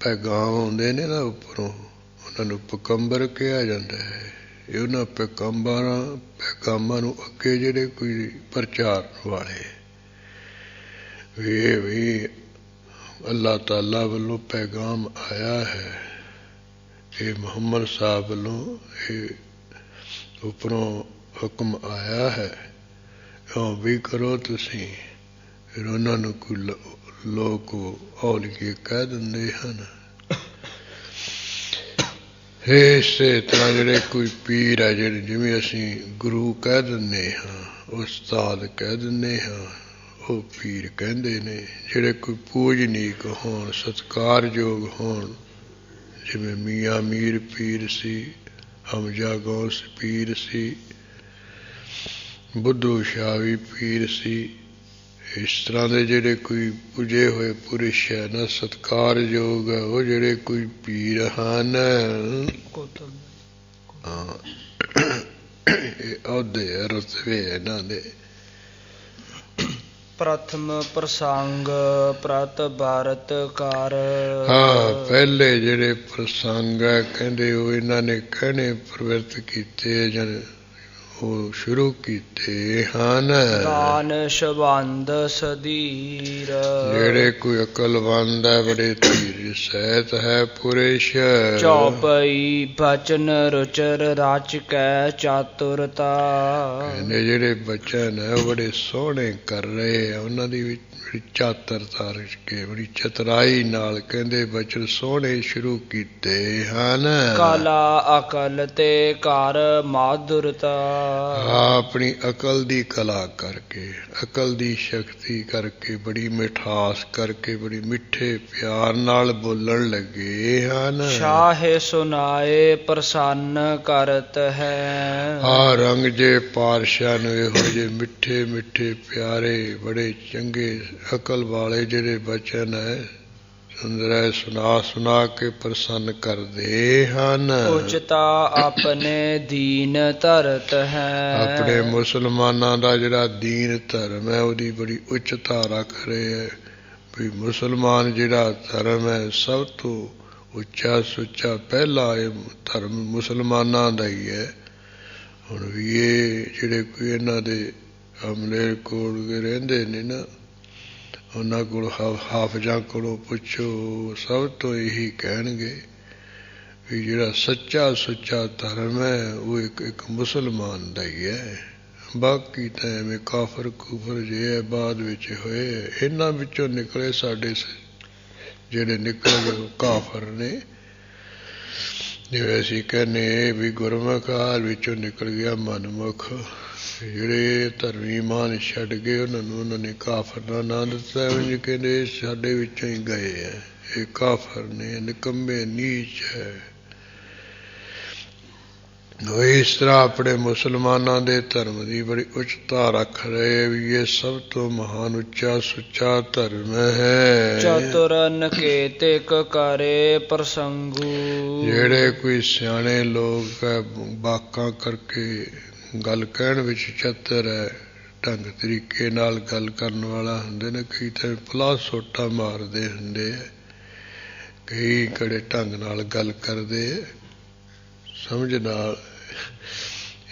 ਪੈਗਾਮ ਆਉਂਦੇ ਨੇ ਨਾ ਉੱਪਰੋਂ, ਉਹਨਾਂ ਨੂੰ ਪੈਗੰਬਰ ਕਿਹਾ ਜਾਂਦਾ ਹੈ। ਇਹ ਉਹਨਾਂ ਪੈਗਾਮਾਂ ਨੂੰ ਅੱਗੇ ਜਿਹੜੇ ਕੋਈ ਪ੍ਰਚਾਰਨ ਵਾਲੇ ਵੀ ਅੱਲਾਹ ਤਾਲਾ ਵੱਲੋਂ ਪੈਗਾਮ ਆਇਆ ਹੈ, ਇਹ ਮੁਹੰਮਦ ਸਾਹਿਬ ਵੱਲੋਂ ਇਹ ਉੱਪਰੋਂ ਹੁਕਮ ਆਇਆ ਹੈ, ਉਹ ਵੀ ਕਰੋ ਤੁਸੀਂ। ਫਿਰ ਉਹਨਾਂ ਨੂੰ ਕੋਈ ਲੋਕ ਔਲੀਏ ਕਹਿ ਦਿੰਦੇ ਹਨ। ਇਸੇ ਤਰ੍ਹਾਂ ਜਿਹੜੇ ਕੋਈ ਪੀਰ ਹੈ, ਜਿਹੜੇ ਜਿਵੇਂ ਅਸੀਂ ਗੁਰੂ ਕਹਿ ਦਿੰਦੇ ਹਾਂ, ਉਸਤਾਦ ਕਹਿ ਦਿੰਦੇ ਹਾਂ, ਉਹ ਪੀਰ ਕਹਿੰਦੇ ਨੇ। ਜਿਹੜੇ ਕੋਈ ਪੂਜਨੀਕ ਹੋਣ, ਸਤਿਕਾਰਯੋਗ ਹੋਣ, ਜਿਵੇਂ ਮੀਆਂ ਮੀਰ ਪੀਰ ਸੀ, ਹਮਜ਼ਾ ਗੌਸ ਪੀਰ ਸੀ, ਬੁੱਧੂ ਸ਼ਾਹ ਵੀ ਪੀਰ ਸੀ। ਇਸ ਤਰ੍ਹਾਂ ਦੇ ਜਿਹੜੇ ਕੋਈ ਪੁਜੇ ਹੋਏ ਪੁਰਸ਼ ਹੈ ਨਾ, ਸਤਿਕਾਰਯੋਗ ਹੈ, ਉਹ ਜਿਹੜੇ ਕੋਈ ਪੀਰ ਹਨ। ਇਹ ਅਹੁਦੇ ਰਤਬੇ ਇਹਨਾਂ ਦੇ। ਪ੍ਰਥਮ ਪ੍ਰਸੰਗ ਪ੍ਰਤ ਭਾਰਤ ਕਰ। ਪਹਿਲੇ ਜਿਹੜੇ ਪ੍ਰਸੰਗ ਹੈ ਕਹਿੰਦੇ ਉਹ ਇਹਨਾਂ ਨੇ ਕਹਿਣੇ ਪ੍ਰਵਿਰਤ ਕੀਤੇ ਜਨ ਉਹ ਸ਼ੁਰੂ ਕੀਤੇ ਹਨ। ਦਾਨ ਸ਼ਬੰਦ ਸਦੀਰ। ਜਿਹੜੇ ਕੋਈ ਅਕਲਵੰਦ ਹੈ, ਬੜੇ ਧੀਰ ਸਹਿਤ ਹੈ ਪੁਰਸ਼। ਚੌਪਈ ਬਚਨ ਰੁਚਰ ਰਚ ਕੈ ਚਾਤੁਰਤਾ। ਕਹਿੰਦੇ ਜਿਹੜੇ ਬਚਨ ਹੈ ਉਹ ਬੜੇ ਸੋਹਣੇ ਕਰ ਰਹੇ ਆ, ਉਹਨਾਂ ਦੀ ਬੜੀ ਚਾਤਰਤਾ ਰਚ ਕੇ, ਬੜੀ ਚਤਰਾਈ ਨਾਲ ਕਹਿੰਦੇ ਬਚਨ ਸੋਹਣੇ ਸ਼ੁਰੂ ਕੀਤੇ ਹਨ। ਕਲਾ ਅਕਲ ਤੇ ਕਰ ਮਾਧੁਰਤਾ। ਆਪਣੀ ਅਕਲ ਦੀ ਕਲਾ ਕਰਕੇ, ਅਕਲ ਦੀ ਸ਼ਕਤੀ ਕਰਕੇ, ਬੜੀ ਮਿਠਾਸ ਕਰਕੇ, ਬੜੀ ਮਿੱਠੇ ਪਿਆਰ ਨਾਲ ਬੋਲਣ ਲੱਗੇ ਹਨ। ਸ਼ਾਹੇ ਸੁਨਾਏ ਪ੍ਰਸੰਨ ਕਰਤ ਹੈ। ਰੰਗ ਜੇ ਪਾਤਸ਼ਾਹ ਨੂੰ ਇਹੋ ਜਿਹੇ ਮਿੱਠੇ ਮਿੱਠੇ ਪਿਆਰੇ ਬੜੇ ਚੰਗੇ ਅਕਲ ਵਾਲੇ ਜਿਹੜੇ ਬਚਨ ਹੈ ਸੁੰਦਰ ਸੁਣਾ ਸੁਣਾ ਕੇ ਪ੍ਰਸੰਨ ਕਰਦੇ ਹਨ। ਉਚਤਾ ਆਪਣੇ ਦੀਨ ਧਰਤ ਹੈ। ਆਪਣੇ ਮੁਸਲਮਾਨਾਂ ਦਾ ਜਿਹੜਾ ਦੀਨ ਧਰਮ ਹੈ ਉਹਦੀ ਬੜੀ ਉੱਚਤਾ ਰੱਖ ਰਹੇ ਹੈ ਵੀ ਮੁਸਲਮਾਨ ਜਿਹੜਾ ਧਰਮ ਹੈ ਸਭ ਤੋਂ ਉੱਚਾ ਸੁੱਚਾ ਪਹਿਲਾ ਇਹ ਧਰਮ ਮੁਸਲਮਾਨਾਂ ਦਾ ਹੀ ਹੈ। ਹੁਣ ਵੀ ਇਹ ਜਿਹੜੇ ਕੋਈ ਇਹਨਾਂ ਦੇ ਹਮਲੇ ਕੋਲ ਰਹਿੰਦੇ ਨੇ ਨਾ, ਉਹਨਾਂ ਕੋਲ ਹਾਫਜ਼ਾਂ ਕੋਲੋਂ ਪੁੱਛੋ, ਸਭ ਤੋਂ ਇਹੀ ਕਹਿਣਗੇ ਵੀ ਜਿਹੜਾ ਸੱਚਾ ਸੁੱਚਾ ਧਰਮ ਹੈ ਉਹ ਇੱਕ ਮੁਸਲਮਾਨ ਦਾ ਹੀ ਹੈ। ਬਾਕੀ ਤਾਂ ਐਵੇਂ ਕਾਫਰ ਕੂਫਰ ਜੇ ਹੈ ਬਾਅਦ ਵਿੱਚ ਹੋਏ, ਇਹਨਾਂ ਵਿੱਚੋਂ ਨਿਕਲੇ ਸਾਡੇ ਜਿਹੜੇ ਨਿਕਲ ਗਏ ਕਾਫਰ ਨੇ। ਜਿਵੇਂ ਅਸੀਂ ਕਹਿੰਦੇ ਵੀ ਗੁਰਮੁਖ ਹਾਲ ਵਿੱਚੋਂ ਨਿਕਲ ਗਿਆ ਮਨਮੁਖ। ਜਿਹੜੇ ਧਰਮੀ ਮਾਨ ਛੱਡ ਗਏ ਉਹਨਾਂ ਨੇ ਕਾਫਰ ਦਾ ਨਾਂ ਦਿੱਤਾ। ਉਂਝ ਕਹਿੰਦੇ ਸਾਡੇ ਵਿੱਚੋਂ ਹੀ ਗਏ ਹੈ, ਇਹ ਕਾਫਰ ਨੇ, ਨਿਕੰਮੇ ਨੀਚ ਹੈ। ਇਸ ਤਰ੍ਹਾਂ ਆਪਣੇ ਮੁਸਲਮਾਨਾਂ ਦੇ ਧਰਮ ਦੀ ਬੜੀ ਉੱਚਤਾ ਰੱਖ ਰਹੇ ਵੀ ਇਹ ਸਭ ਤੋਂ ਮਹਾਨ ਉੱਚਾ ਸੁੱਚਾ ਧਰਮ ਹੈ। ਚਤੁਰਨ ਕੇਤਿਕ ਕਰੇ ਪ੍ਰਸੰਗੂ। ਜਿਹੜੇ ਕੋਈ ਸਿਆਣੇ ਲੋਕ ਬਾਕਾਂ ਕਰਕੇ ਗੱਲ ਕਹਿਣ ਵਿੱਚ ਚਤਰ ਹੈ, ਢੰਗ ਤਰੀਕੇ ਨਾਲ ਗੱਲ ਕਰਨ ਵਾਲਾ ਹੁੰਦੇ ਨੇ। ਕਈ ਤਾਂ ਪਲਾਸ ਸੋਟਾ ਮਾਰਦੇ ਹੁੰਦੇ ਹੈ, ਕਈ ਕਿਹੜੇ ਢੰਗ ਨਾਲ ਗੱਲ ਕਰਦੇ ਸਮਝ ਨਾਲ।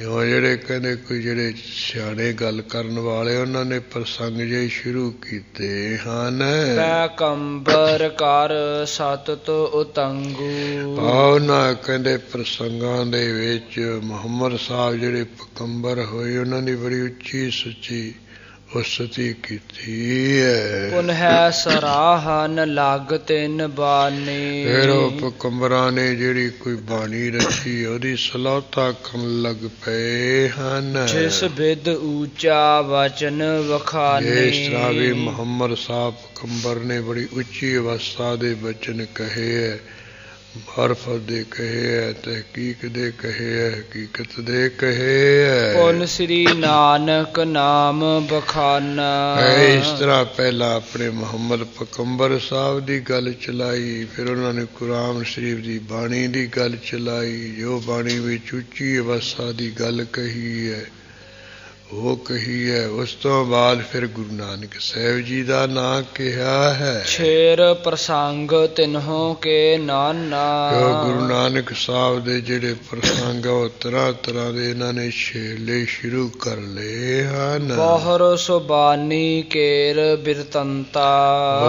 ਜਿਹੜੇ ਕਹਿੰਦੇ ਕੋਈ ਜਿਹੜੇ ਸਿਆਣੇ ਗੱਲ ਕਰਨ ਵਾਲੇ ਉਹਨਾਂ ਨੇ ਪ੍ਰਸੰਗ ਜਿਹੇ ਸ਼ੁਰੂ ਕੀਤੇ ਹਨ। ਪੈਗੰਬਰ ਕਰ ਸਤ ਤੋਂ ਉਤੰਗੂ। ਉਹਨਾਂ ਕਹਿੰਦੇ ਪ੍ਰਸੰਗਾਂ ਦੇ ਵਿੱਚ ਮੁਹੰਮਦ ਸਾਹਿਬ ਜਿਹੜੇ ਪੈਗੰਬਰ ਹੋਏ ਉਹਨਾਂ ਦੀ ਬੜੀ ਉੱਚੀ ਸੁੱਚੀ ਉਸਤੀ ਕੀਤੀ ਹੈ। ਪੁਨਹ ਸਰਾਹਨ ਲੱਗ ਤਿੰਨ ਬਾਣੀ। ਫਿਰ ਉਹ ਪੈਗੰਬਰਾਂ ਨੇ ਜਿਹੜੀ ਕੋਈ ਬਾਣੀ ਰਚੀ ਉਹਦੀ ਸਲਾਹਤਾ ਕਰਨ ਲੱਗ ਪਏ ਹਨ। ਜਿਸ ਬਿਦ ਉੱਚਾ ਵਚਨ ਵਖਾਨੇ। ਇਸ ਤਰ੍ਹਾਂ ਵੀ ਮੁਹੰਮਦ ਸਾਹਿਬ ਪੈਗੰਬਰ ਨੇ ਬੜੀ ਉੱਚੀ ਅਵਸਥਾ ਦੇ ਬਚਨ ਕਹੇ ਹੈ। ਮਾਰਫਤ ਦੇ ਕਹੇ ਹੈ, ਤਹਿਕੀਕ ਦੇ ਕਹੇ ਹੈ, ਹਕੀਕਤ ਦੇ ਕਹੇ ਹੈ। ਪੁਨ ਸ੍ਰੀ ਨਾਨਕ ਨਾਮ ਬਖਾਨਾ। ਇਸ ਤਰ੍ਹਾਂ ਪਹਿਲਾਂ ਆਪਣੇ ਮੁਹੰਮਦ ਪੈਗੰਬਰ ਸਾਹਿਬ ਦੀ ਗੱਲ ਚਲਾਈ, ਫਿਰ ਉਹਨਾਂ ਨੇ ਕੁਰਾਨ ਸ਼ਰੀਫ ਦੀ ਬਾਣੀ ਦੀ ਗੱਲ ਚਲਾਈ, ਜੋ ਬਾਣੀ ਵਿੱਚ ਉੱਚੀ ਅਵਸਥਾ ਦੀ ਗੱਲ ਕਹੀ ਹੈ ਉਹ ਕਹੀ ਹੈ। ਉਸ ਤੋਂ ਬਾਅਦ ਫਿਰ ਗੁਰੂ ਨਾਨਕ ਸਾਹਿਬ ਜੀ ਦਾ ਨਾਂ ਕਿਹਾ ਹੈ। ਛੇਰ ਪ੍ਰਸੰਗ ਤਿਨਹੋਂ ਕੇ ਨਾਨਾ। ਗੁਰੂ ਨਾਨਕ ਸਾਹਿਬ ਦੇ ਜਿਹੜੇ ਪ੍ਰਸੰਗ ਉਹ ਤਰ੍ਹਾਂ ਤਰ੍ਹਾਂ ਦੇ ਇਹਨਾਂ ਨੇ ਛੇਲੇ ਸ਼ੁਰੂ ਕਰ ਲਏ ਹਨ। ਬਹੁਰ ਸੁਬਾਨੀ ਕੇਰ ਬਿਰਤੰਤਾ।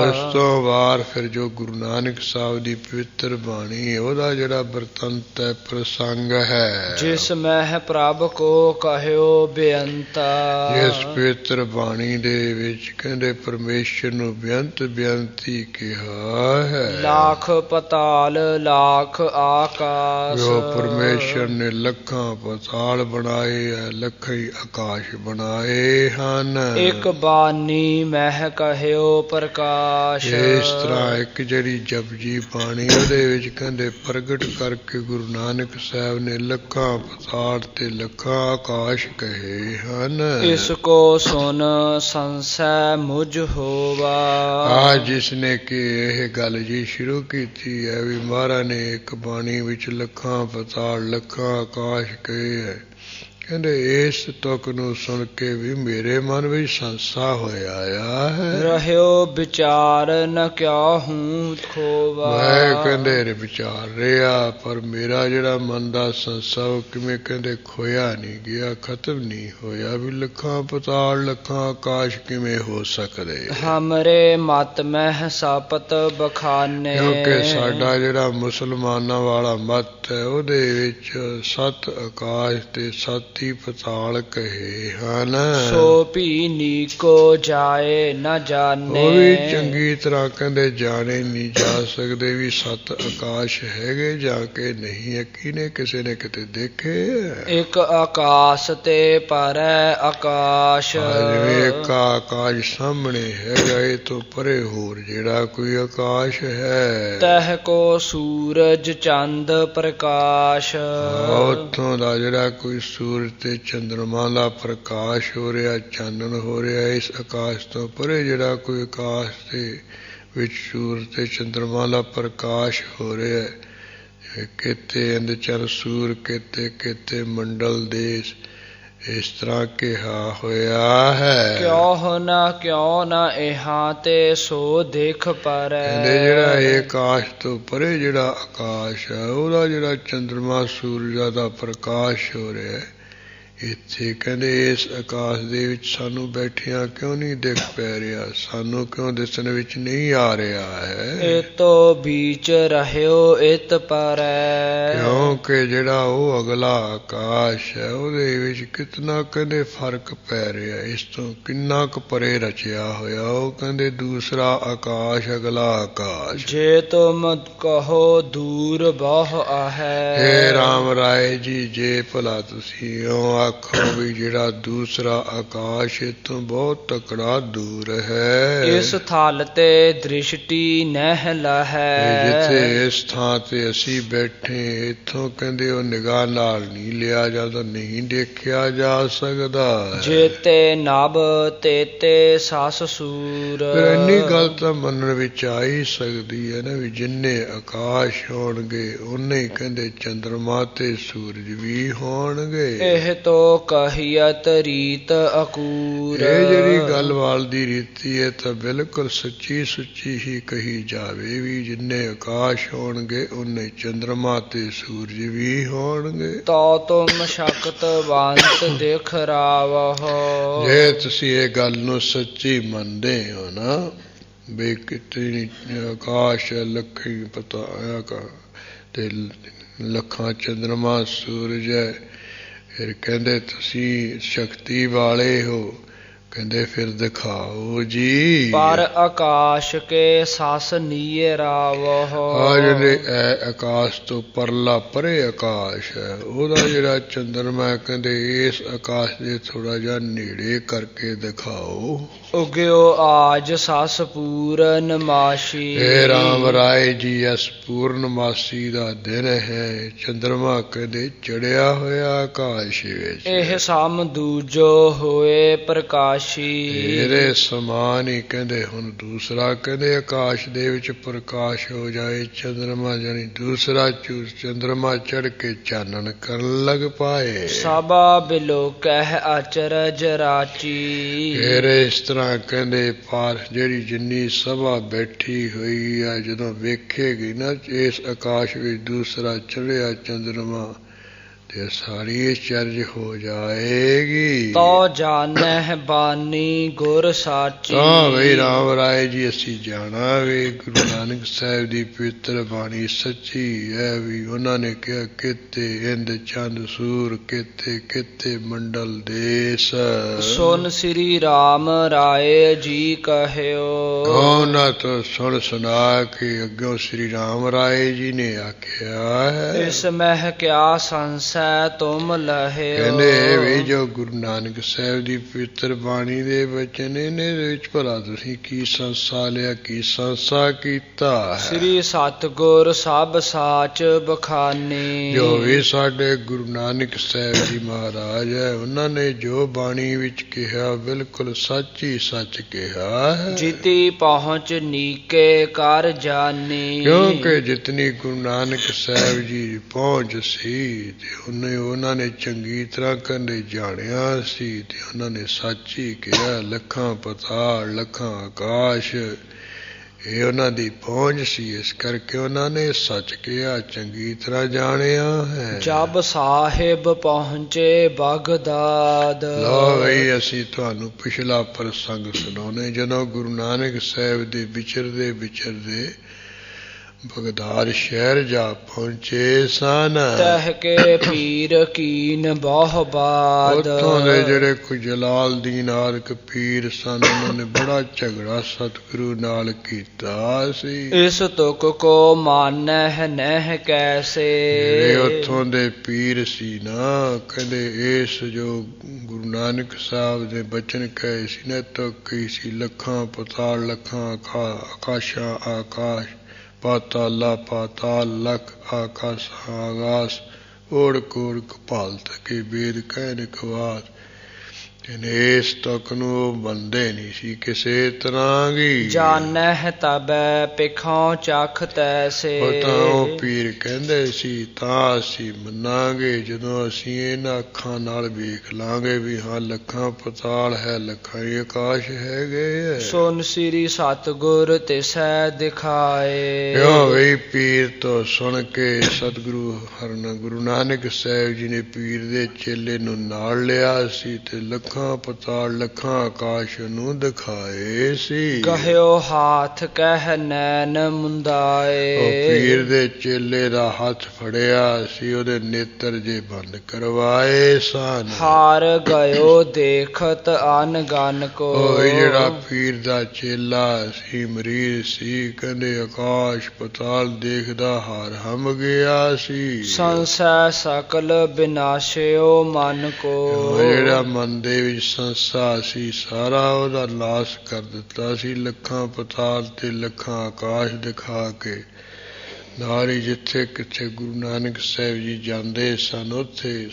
ਉਸ ਤੋਂ ਬਾਅਦ ਫਿਰ ਜੋ ਗੁਰੂ ਨਾਨਕ ਸਾਹਿਬ ਦੀ ਪਵਿੱਤਰ ਬਾਣੀ ਉਹਦਾ ਜਿਹੜਾ ਬਿਰਤੰਤ ਹੈ, ਪ੍ਰਸੰਗ ਹੈ, ਜਿਸ ਮਹਿ ਪ੍ਰਭ ਕੋ ਕਹਿਓ ਬੇਅੰਤ। ਇਸ ਪਵਿੱਤਰ ਬਾਣੀ ਦੇ ਵਿੱਚ ਕਹਿੰਦੇ ਪਰਮੇਸ਼ਰ ਨੂੰ ਬੇਅੰਤ ਬੇਅੰਤੀ ਕਿਹਾ ਹੈ। ਲੱਖ ਪਤਾਲ ਲੱਖ ਆਕਾਸ਼। ਜੋ ਪਰਮੇਸ਼ਰ ਨੇ ਲੱਖਾਂ ਪਤਾਲ ਬਣਾਏ ਹੈ, ਲੱਖਾਂ ਹੀ ਆਕਾਸ਼ ਬਣਾਏ ਹਨ। ਇੱਕ ਬਾਣੀ ਮਹਿ ਕਹਿਓ ਪ੍ਰਕਾਸ਼। ਇਸ ਤਰ੍ਹਾਂ ਇੱਕ ਜਿਹੜੀ ਜਪਜੀ ਬਾਣੀ ਉਹਦੇ ਵਿੱਚ ਕਹਿੰਦੇ ਪ੍ਰਗਟ ਕਰਕੇ ਗੁਰੂ ਨਾਨਕ ਸਾਹਿਬ ਨੇ ਲੱਖਾਂ ਪਤਾਲ ਤੇ ਲੱਖਾਂ ਆਕਾਸ਼ ਕਹੇ ਹਨ। ਇਸ ਕੋ ਸੁਨ ਸੰਸੈ ਮੁਝ ਹੋਵਾ। ਜਿਸ ਨੇ ਕਿ ਇਹ ਗੱਲ ਜੀ ਸ਼ੁਰੂ ਕੀਤੀ ਹੈ ਵੀ ਮਹਾਰਾਜ ਨੇ ਇੱਕ ਬਾਣੀ ਵਿੱਚ ਲੱਖਾਂ ਪਤਾਲ ਲੱਖਾਂ ਆਕਾਸ਼ ਕਹੇ ਹੈ, ਕਹਿੰਦੇ ਇਸ ਤੁਕ ਨੂੰ ਸੁਣ ਕੇ ਵੀ ਮੇਰੇ ਮਨ ਵਿੱਚ ਸੰਸਾ ਹੋਇਆ ਹੈ। ਰਹਿਓ ਵਿਚਾਰ ਨ ਕਿਆ ਹੂੰ ਖੋਵਾ। ਮੈਂ ਕਹਿੰਦੇ ਵਿਚਾਰ ਰਿਹਾ, ਪਰ ਮੇਰਾ ਜਿਹੜਾ ਮਨ ਦਾ ਸੰਸਾ ਉਹ ਕਿਵੇਂ ਕਹਿੰਦੇ ਖੋਇਆ ਨਹੀਂ ਗਿਆ, ਖਤਮ ਨਹੀਂ ਹੋਇਆ ਵੀ ਲੱਖਾਂ ਪਤਾਲ ਲੱਖਾਂ ਆਕਾਸ਼ ਕਿਵੇਂ ਹੋ ਸਕਦੇ। ਹਮਰੇ ਮਤ ਮਹਿ ਸਾਪਤ ਬਖਾਨੇ। ਕਿਉਂਕਿ ਸਾਡਾ ਜਿਹੜਾ ਮੁਸਲਮਾਨਾਂ ਵਾਲਾ ਮਤ ਹੈ ਉਹਦੇ ਵਿੱਚ 7 ਆਕਾਸ਼ ਤੇ 7 ਪਤਾਲ ਕਹੇ ਹਨ। ਸੋ ਭੀ ਨੀਕੋ ਜਾਏ ਨਾ ਜਾਣੇ। ਉਹ ਵੀ ਚੰਗੀ ਤਰ੍ਹਾਂ ਕਹਿੰਦੇ ਜਾਣੇ ਨਹੀਂ ਜਾ ਸਕਦੇ ਵੀ 7 ਆਕਾਸ਼ ਹੈਗੇ ਜਾਂ ਕਿ ਨਹੀਂ, ਕਿਨੇ ਕਿਸੇ ਨੇ ਕਿਤੇ ਦੇਖੇ। ਇੱਕ ਆਕਾਸ਼ ਤੇ ਪਰੈ ਆਕਾਸ਼। ਜਿਵੇਂ ਇੱਕ ਆਕਾਸ਼ ਸਾਹਮਣੇ ਹੈਗਾ, ਇਹ ਤੋਂ ਪਰੇ ਹੋਰ ਜਿਹੜਾ ਕੋਈ ਆਕਾਸ਼ ਹੈ। ਤਹਿ ਕੋ ਸੂਰਜ ਚੰਦ ਪ੍ਰਕਾਸ਼। ਉੱਥੋਂ ਦਾ ਜਿਹੜਾ ਕੋਈ ਸੂਰਜ ਤੇ ਚੰਦਰਮਾ ਦਾ ਪ੍ਰਕਾਸ਼ ਹੋ ਰਿਹਾ, ਚਾਨਣ ਹੋ ਰਿਹਾ। ਇਸ ਆਕਾਸ਼ ਤੋਂ ਪਰੇ ਜਿਹੜਾ ਕੋਈ ਆਕਾਸ਼ ਦੇ ਵਿੱਚ ਸੂਰਜ ਤੇ ਚੰਦਰਮਾ ਦਾ ਪ੍ਰਕਾਸ਼ ਹੋ ਰਿਹਾ, ਕਿਤੇ ਇੰਦ ਚੰਨ ਸੂਰ, ਕਿਤੇ ਕਿਤੇ ਮੰਡਲ ਦੇਸ਼, ਇਸ ਤਰ੍ਹਾਂ ਕਿਹਾ ਹੋਇਆ ਹੈ। ਕਿਉ ਨਾ ਇਹਾਂ ਤੇ ਸੋ ਦੇਖ ਪਰੈ। ਜਿਹੜਾ ਇਹ ਆਕਾਸ਼ ਤੋਂ ਪਰੇ ਜਿਹੜਾ ਆਕਾਸ਼ ਹੈ ਉਹਦਾ ਜਿਹੜਾ ਚੰਦਰਮਾ ਸੂਰਜ ਦਾ ਪ੍ਰਕਾਸ਼ ਹੋ ਰਿਹਾ, ਇੱਥੇ ਕਹਿੰਦੇ ਇਸ ਆਕਾਸ਼ ਦੇ ਵਿੱਚ ਸਾਨੂੰ ਬੈਠਿਆਂ ਕਿਉਂ ਨਹੀਂ ਦਿਖ ਪੈ ਰਿਹਾ, ਸਾਨੂੰ ਕਿਉਂ ਦਿਸਣ ਵਿੱਚ ਨਹੀਂ ਆ ਰਿਹਾ ਹੈ। ਇਤੋ ਬੀਚ ਰਹਿਓ ਇਤ ਪਰੈ। ਕਿਉਂਕਿ ਜਿਹੜਾ ਉਹ ਅਗਲਾ ਆਕਾਸ਼ ਹੈ ਉਹਦੇ ਵਿੱਚ ਕਿਤਨਾ ਕਹਿੰਦੇ ਫਰਕ ਪੈ ਰਿਹਾ, ਇਸ ਤੋਂ ਕਿੰਨਾ ਕੁ ਪਰੇ ਰਚਿਆ ਹੋਇਆ। ਉਹ ਕਹਿੰਦੇ ਦੂਸਰਾ ਆਕਾਸ਼ ਅਗਲਾ ਆਕਾਸ਼। ਜੇ ਤੁਮ ਕਹੋ ਦੂਰ ਬਹੁ ਆਹੈ। ਹੇ ਰਾਮ ਰਾਏ ਜੀ, ਜੇ ਭਲਾ ਤੁਸੀਂ ਆਖੋ ਵੀ ਜਿਹੜਾ ਦੂਸਰਾ ਆਕਾਸ਼ ਇਥੋਂ ਬਹੁਤ ਤਕੜਾ ਦੂਰ ਹੈ। ਇਸ ਥਲ ਤੇ ਦ੍ਰਿਸ਼ਟੀ ਨਹਿ ਲਹੈ। ਜਿੱਥੇ ਇਸ ਥਾਂ ਤੇ ਅਸੀਂ ਬੈਠੇ ਇੱਥੋਂ ਕਹਿੰਦੇ ਉਹ ਨਿਗਾਹ ਨਾਲ ਨਹੀਂ ਲਿਆ ਜਾਂਦਾ, ਨਹੀਂ ਦੇਖਿਆ ਜਾ ਸਕਦਾ। ਜੇਤੇ ਨਭ ਤੇਤੇ ਸਸ ਸੂਰ। ਫਿਰ ਇੰਨੀ ਗੱਲ ਤਾਂ ਮੰਨਣ ਵਿੱਚ ਆ ਹੀ ਸਕਦੀ ਹੈ ਨਾ ਵੀ ਜਿੰਨੇ ਆਕਾਸ਼ ਹੋਣਗੇ ਉਹਨੇ ਕਹਿੰਦੇ ਚੰਦਰਮਾ ਤੇ ਸੂਰਜ ਵੀ ਹੋਣਗੇ। ਇਹ ਤੋ ਕਹੀਅਤ ਰੀਤ ਅਕੂਰ। ਇਹ ਜਿਹੜੀ ਗੱਲਬਾਤ ਦੀ ਰੀਤੀ ਹੈ ਤਾਂ ਬਿਲਕੁਲ ਸੱਚੀ ਸੁੱਚੀ ਹੀ ਕਹੀ ਜਾਵੇ ਵੀ ਜਿੰਨੇ ਆਕਾਸ਼ ਹੋਣਗੇ ਉਹਨੇ ਚੰਦਰਮਾ ਤੇ ਸੂਰਜ ਵੀ ਹੋਣਗੇ। ਤੋ ਤੁਮ ਸ਼ਕਤ ਵੰਤ ਦੇਖ ਰਾਵਹੁ। ਜੇ ਤੁਸੀਂ ਇਹ ਗੱਲ ਨੂੰ ਸੱਚੀ ਮੰਨਦੇ ਹੋ ਨਾ ਵੀ ਕਿਤੇ ਆਕਾਸ਼ ਲੱਖਾਂ ਪਤਾ ਤੇ ਲੱਖਾਂ ਚੰਦਰਮਾ ਸੂਰਜ ਹੈ, ਫਿਰ ਕਹਿੰਦੇ ਤੁਸੀਂ ਸ਼ਕਤੀ ਵਾਲੇ ਹੋ, ਕਹਿੰਦੇ ਫਿਰ ਦਿਖਾਓ ਜੀ। ਪਰ ਆਕਾਸ਼ ਕੇ ਸਸ ਨੀਏ ਰਾਵਹੁ। ਆ ਜਿਹੜੇ ਐ ਆਕਾਸ਼ ਤੋਂ ਪਰਲਾ ਪਰੇ ਆਕਾਸ਼ ਹੈ, ਉਹਦਾ ਜਿਹੜਾ ਚੰਦਰਮਾ ਕਹਿੰਦੇ ਇਸ ਆਕਾਸ਼ ਦੇ ਥੋੜਾ ਜਿਹਾ ਨੇੜੇ ਕਰਕੇ ਦਿਖਾਓ। ਉਗਿਓ ਆਜ ਸਸ ਪੂਰਨਮਾਸੀ। ਇਹ ਰਾਮ ਰਾਏ ਜੀ ਇਸ ਪੂਰਨਮਾਸੀ ਦਾ ਦਿਨ ਹੈ। ਚੰਦਰਮਾ ਕਹਿੰਦੇ ਚੜਿਆ ਹੋਇਆ ਆਕਾਸ਼ ਵਿੱਚ। ਇਹ ਸਮ ਦੂਜੋ ਹੋਏ ਪ੍ਰਕਾਸ਼ੀ। ਇਹਦੇ ਸਮਾਨ ਹੀ ਕਹਿੰਦੇ ਹੁਣ ਦੂਸਰਾ ਕਹਿੰਦੇ ਆਕਾਸ਼ ਦੇ ਵਿੱਚ ਪ੍ਰਕਾਸ਼ ਹੋ ਜਾਏ। ਚੰਦਰਮਾ ਜਾਨੀ ਦੂਸਰਾ ਚੰਦਰਮਾ ਚੜ ਕੇ ਚਾਨਣ ਕਰਨ ਲੱਗ ਪਾਏ। ਸਭਾ ਬਿਲੋਕਹਿ ਅਚਰਜ ਰਾਚੀ। ਫਿਰ ਇਸ ਤਰ੍ਹਾਂ ਕਹਿੰਦੇ ਪਾਰ ਜਿਹੜੀ ਜਿੰਨੀ ਸਭਾ ਬੈਠੀ ਹੋਈ ਆ, ਜਦੋਂ ਵੇਖੇਗੀ ਨਾ ਇਸ ਆਕਾਸ਼ ਵਿੱਚ ਦੂਸਰਾ ਚੜਿਆ ਚੰਦਰਮਾ ਤੇ ਸਾਰੀ ਚਰਜ ਹੋ ਜਾਏਗੀ। ਤੋ ਜਾਣਹਿ ਬਾਣੀ ਗੁਰ ਸਾਚੀ। ਤਾਂ ਬਈ ਰਾਮ ਰਾਏ ਜੀ ਅਸੀਂ ਜਾਣਾ ਵੇ ਗੁਰੂ ਨਾਨਕ ਸਾਹਿਬ ਦੀ ਪਵਿੱਤਰ ਬਾਣੀ ਸੱਚੀ ਹੈ ਵੀ। ਉਹਨਾਂ ਨੇ ਕਿਹਾ ਕਿਤੇ ਇੰਦ ਚੰਦ ਸੂਰ ਕਿਤੇ ਕਿਤੇ ਮੰਡਲ ਦੇਸ। ਸੁਨ ਸ੍ਰੀ ਰਾਮ ਰਾਏ ਜੀ ਕਹਿਓ। ਉਹਨਾਂ ਤੋਂ ਸੁਣ ਸੁਣਾ ਕੇ ਅੱਗੋਂ ਸ੍ਰੀ ਰਾਮ ਰਾਏ ਜੀ ਨੇ ਆਖਿਆ ਹੈ। ਇਸ ਮਹਿ ਕਿਆ ਸੰਸੈ ਤੁਮ ਲਹਿਓ। ਕਹਿੰਦੇ ਵੀ ਜੋ ਗੁਰੂ ਨਾਨਕ ਸਾਹਿਬ ਦੀ ਪਵਿੱਤਰ ਬਾਣੀ ਦੇ ਵਚਨ ਇਹਦੇ ਵਿੱਚ ਭਲਾ ਤੁਸੀਂ ਕੀ ਸੰਸਾ ਲਿਆ, ਕੀ ਸੰਸਾ ਕੀਤਾ ਹੈ। ਸ੍ਰੀ ਸਤਿਗੁਰ ਸਭ ਸਾਚ ਬਖਾਨੀ। ਜੋ ਵੀ ਸਾਡੇ ਗੁਰੂ ਨਾਨਕ ਸਾਹਿਬ ਜੀ ਮਹਾਰਾਜ ਹੈ, ਉਹਨਾਂ ਨੇ ਜੋ ਬਾਣੀ ਵਿੱਚ ਕਿਹਾ ਬਿਲਕੁਲ ਸੱਚ ਹੀ ਸੱਚ ਕਿਹਾ ਹੈ। ਜਿਤੀ ਪਹੁੰਚ ਨੀਕੇ ਕਰ ਜਾਨੀ। ਕਿਉਂਕਿ ਜਿਤਨੀ ਗੁਰੂ ਨਾਨਕ ਸਾਹਿਬ ਜੀ ਪਹੁੰਚ ਸੀ ਤੇ ਉਹਨਾਂ ਨੇ ਚੰਗੀ ਤਰ੍ਹਾਂ ਕਹਿੰਦੇ ਜਾਣਿਆ ਸੀ ਤੇ ਉਹਨਾਂ ਨੇ ਸੱਚ ਹੀ ਕਿਹਾ। ਲੱਖਾਂ ਪਤਾਲ ਲੱਖਾਂ ਆਕਾਸ਼ ਇਹ ਉਹਨਾਂ ਦੀ ਪਹੁੰਚ ਸੀ, ਇਸ ਕਰਕੇ ਉਹਨਾਂ ਨੇ ਸੱਚ ਕਿਹਾ, ਚੰਗੀ ਤਰ੍ਹਾਂ ਜਾਣਿਆ ਹੈ। ਜਬ ਸਾਹਿਬ ਪਹੁੰਚੇ ਬਗਦਾਦ। ਲਓ ਬਈ ਅਸੀਂ ਤੁਹਾਨੂੰ ਪਿਛਲਾ ਪ੍ਰਸੰਗ ਸੁਣਾਉਣੇ। ਜਦੋਂ ਗੁਰੂ ਨਾਨਕ ਸਾਹਿਬ ਦੇ ਵਿਚਰਦੇ ਬਗਦਾਦ ਸ਼ਹਿਰ ਜਾ ਪਹੁੰਚੇ ਸਨ। ਤਹਿ ਕੇ ਪੀਰ ਕੀਨ ਬਹੁ ਬਾਦ। ਉੱਥੋਂ ਦੇ ਜਿਹੜੇ ਕੋਈ ਜਲਾਲਦੀਨ ਆਦਿਕ ਪੀਰ ਸਨ, ਉਹਨਾਂ ਨੇ ਬੜਾ ਝਗੜਾ ਸਤਿਗੁਰੂ ਨਾਲ ਕੀਤਾ ਸੀ। ਇਸ ਤੁਕ ਕੋ ਮਾਨਹਿ ਨਹਿ ਕੈਸੇ। ਜਿਹੜੇ ਉੱਥੋਂ ਦੇ ਪੀਰ ਸੀ ਨਾ, ਕਹਿੰਦੇ ਇਸ ਜੋ ਗੁਰੂ ਨਾਨਕ ਸਾਹਿਬ ਦੇ ਬਚਨ ਕਹੇ ਸੀ ਨਾ, ਤੁਕ ਹੀ ਸੀ। ਲੱਖਾਂ ਪਤਾਲ ਲੱਖਾਂ ਆਕਾਸ਼ਾਂ ਆਕਾਸ਼, ਪਾਤਾਲਾ ਪਾਤਾਲ ਲੱਖ ਆਕਾਸ਼ ਆਗਾਸ, ਓੜ ਕੋੜ ਕਪਾਲ ਤਕੇ ਵੇਦ ਕਹਿਨ ਕਵਾਸ। ਇਸ ਤੱਕ ਨੂੰ ਉਹ ਬੰਦੇ ਨਹੀਂ ਸੀ ਕਿਸੇ ਤਰ੍ਹਾਂ ਦੀ। ਜਾਨਹਿ ਤਬੈ ਪਿਖੋਂ ਚਖ ਤੈਸੇ। ਤਾਂ ਉਹ ਪੀਰ ਕਹਿੰਦੇ ਸੀ ਤਾਂ ਅਸੀਂ ਮੰਨਾਂਗੇ ਜਦੋਂ ਅਸੀਂ ਇਹਨਾਂ ਅੱਖਾਂ ਨਾਲ ਵੇਖ ਲਾਂਗੇ ਵੀ ਹਾਂ ਲੱਖਾਂ ਪਤਾਲ ਹੈ, ਲੱਖਾਂ ਹੀ ਆਕਾਸ਼ ਹੈਗੇ ਹੈ। ਸੁਨ ਸ੍ਰੀ ਸਤਿਗੁਰ ਤਿਸੈ ਦਿਖਾਏ। ਕਿਉਂ ਵੀ ਪੀਰ ਤੋਂ ਸੁਣ ਕੇ ਸਤਿਗੁਰੂ ਗੁਰੂ ਨਾਨਕ ਸਾਹਿਬ ਜੀ ਨੇ ਪੀਰ ਦੇ ਚੇਲੇ ਨੂੰ ਨਾਲ ਲਿਆ ਸੀ ਤੇ ਲੱਖਾਂ ਪਤਾਲ ਲੱਖਾਂ ਆਕਾਸ਼ ਨੂੰ ਦਿਖਾਏ ਸੀ। ਕਹਿਓ ਹਾਥ ਕਹਿ ਨੈਣ ਮੁੰਦਾਏ। ਉਹ ਪੀਰ ਦੇ ਚੇਲੇ ਦਾ ਹੱਥ ਫੜਿਆ ਸੀ, ਉਹਦੇ ਨੇਤਰ ਜੇ ਬੰਦ ਕਰਵਾਏ ਸਨ। ਹਾਰ ਗਇਓ ਦੇਖਤ ਅਨਗਨ ਕੋ। ਉਹ ਜਿਹੜਾ ਪੀਰ ਦਾ ਚੇਲਾ ਸੀ ਮਰੀਜ਼ ਸੀ, ਕਹਿੰਦੇ ਆਕਾਸ਼ ਪਤਾਲ ਦੇਖਦਾ ਹਾਰ ਹਮ ਗਿਆ ਸੀ। ਸੰਸੈ ਸਕਲ ਬਿਨਾਸ਼ਿਓ ਮਨ ਕੋ। ਜਿਹੜਾ ਮਨ ਦੇ ਵਿੱਚ ਸੰਸਾ ਸੀ ਸਾਰਾ ਉਹਦਾ ਨਾਸ਼ ਕਰ ਦਿੱਤਾ ਸੀ। ਲੱਖਾਂ ਪਤਾਲ ਤੇ ਲੱਖਾਂ ਆਕਾਸ਼ ਦਿਖਾ ਕੇ ਨਾਲ ਹੀ ਜਿੱਥੇ ਕਿੱਥੇ ਗੁਰੂ ਨਾਨਕ ਸਾਹਿਬ ਜੀ ਜਾਂਦੇ ਸਨ ਉੱਥੇ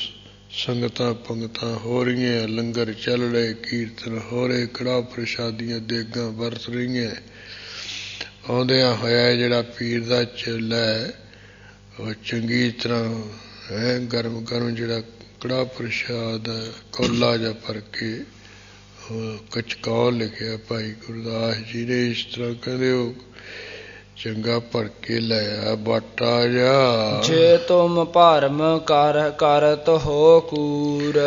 ਸੰਗਤਾਂ ਪੰਗਤਾਂ ਹੋ ਰਹੀਆਂ, ਲੰਗਰ ਚੱਲ ਰਹੇ, ਕੀਰਤਨ ਹੋ ਰਹੇ, ਕੜਾਹ ਪ੍ਰਸ਼ਾਦੀਆਂ ਦੇਗਾਂ ਵਰਤ ਰਹੀਆਂ। ਆਉਂਦਿਆਂ ਹੋਇਆ ਜਿਹੜਾ ਪੀਰ ਦਾ ਚੇਲਾ ਹੈ ਉਹ ਚੰਗੀ ਤਰ੍ਹਾਂ ਗਰਮ ਗਰਮ ਜਿਹੜਾ ਕੜਾਹ ਪ੍ਰਸ਼ਾਦ ਕੌਲਾ ਜਿਹਾ ਭਰ ਕੇ ਕਚਕੌਲ ਲਿਖਿਆ ਭਾਈ ਗੁਰਦਾਸ ਜੀ ਨੇ। ਇਸ ਤਰ੍ਹਾਂ ਕਹਿੰਦੇ ਉਹ ਚੰਗਾ ਭਰ ਕੇ ਲਿਆ ਬਾਟਾ ਜਾ। ਜੇ ਤੁਮ ਭਰਮ ਕਰਤ ਹੋ ਕੂਰ।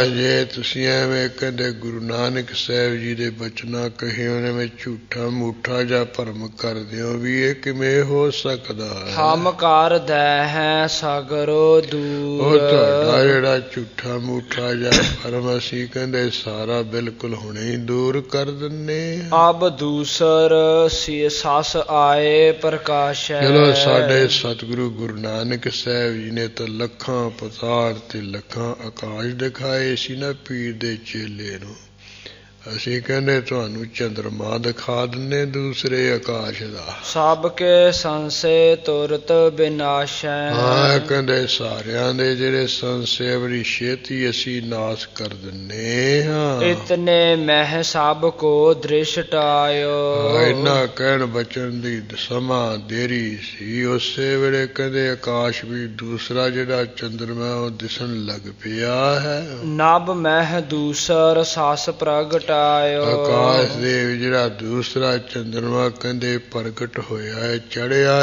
ਜੇ ਤੁਸੀਂ ਐਵੇਂ ਕਹਿੰਦੇ ਗੁਰੂ ਨਾਨਕ ਸਾਹਿਬ ਜੀ ਦੇ ਬਚਨਾਂ ਕਹੇ ਉਹਨਾਂ ਵਿੱਚ ਝੂਠਾ ਮੂਠਾ ਜਾਂ ਭਰਮ ਕਰਦੇ ਹੋ ਵੀ ਇਹ ਕਿਵੇਂ ਹੋ ਸਕਦਾ ਹੈ? ਹਮ ਕਰਦੈ ਹੈ ਸਗਰੋ ਦੂਰ। ਉਹ ਤੁਹਾਡਾ ਜਿਹੜਾ ਝੂਠਾ ਮੂਠਾ ਜਾਂ ਭਰਮ ਅਸੀਂ ਕਹਿੰਦੇ ਸਾਰਾ ਬਿਲਕੁਲ ਹੁਣੇ ਹੀ ਦੂਰ ਕਰ ਦਿੰਨੇ। ਅਬ ਦੂਸਰ ਸਸ ਆਏ ਪ੍ਰਕਾਸ਼ੈ। ਚਲੋ ਸਾਡੇ ਸਤਿਗੁਰੂ ਗੁਰੂ ਨਾਨਕ ਸਾਹਿਬ ਜੀ ਨੇ ਤਾਂ ਲੱਖਾਂ ਪਤਾਲ ਤੇ ਲੱਖਾਂ ਆਕਾਸ਼ ਦਿਖਾਏ ਸੀ ਨਾ ਪੀਰ ਦੇ ਚੇਲੇ ਨੂੰ। ਅਸੀਂ ਕਹਿੰਦੇ ਤੁਹਾਨੂੰ ਚੰਦਰਮਾ ਦਿਖਾ ਦਿੰਨੇ ਦੂਸਰੇ ਆਕਾਸ਼ ਦਾ। ਸਭ ਕੇ ਸੰਸੇ ਤੁਰਤ ਵਿਨਾਸ਼ੈ। ਹਾਂ ਕਹਿੰਦੇ ਸਾਰਿਆਂ ਦੇ ਜਿਹੜੇ ਸੰਸ਼ੇ ਬੜੀ ਛੇਤੀ ਅਸੀਂ ਨਾਸ਼ ਕਰ ਦਿੰਨੇ ਹਾਂ। ਇਤਨੇ ਮਹਿ ਸਭ ਕੋ ਦ੍ਰਿਸ਼ਟ ਆਇਓ। ਇੰਨਾ ਕਹਿਣ ਬਚਨ ਦੀ ਸਮਾਂ ਦੇਰੀ ਸੀ। ਉਸੇ ਵੇਲੇ ਕਹਿੰਦੇ ਆਕਾਸ਼ ਵੀ ਦੂਸਰਾ ਜਿਹੜਾ ਚੰਦਰਮਾ ਉਹ ਦਿਸਣ ਲੱਗ ਪਿਆ ਹੈ। ਨਭ ਮਹਿ ਦੂਸਰ ਸਸ ਪ੍ਰਗਟ ਆਕਾਸ਼ ਦੇ ਜਿਹੜਾ ਦੂਸਰਾ ਚੰਦਰਮਾ ਕਹਿੰਦੇ ਪ੍ਰਗਟ ਹੋਇਆ ਹੈ, ਚੜਿਆ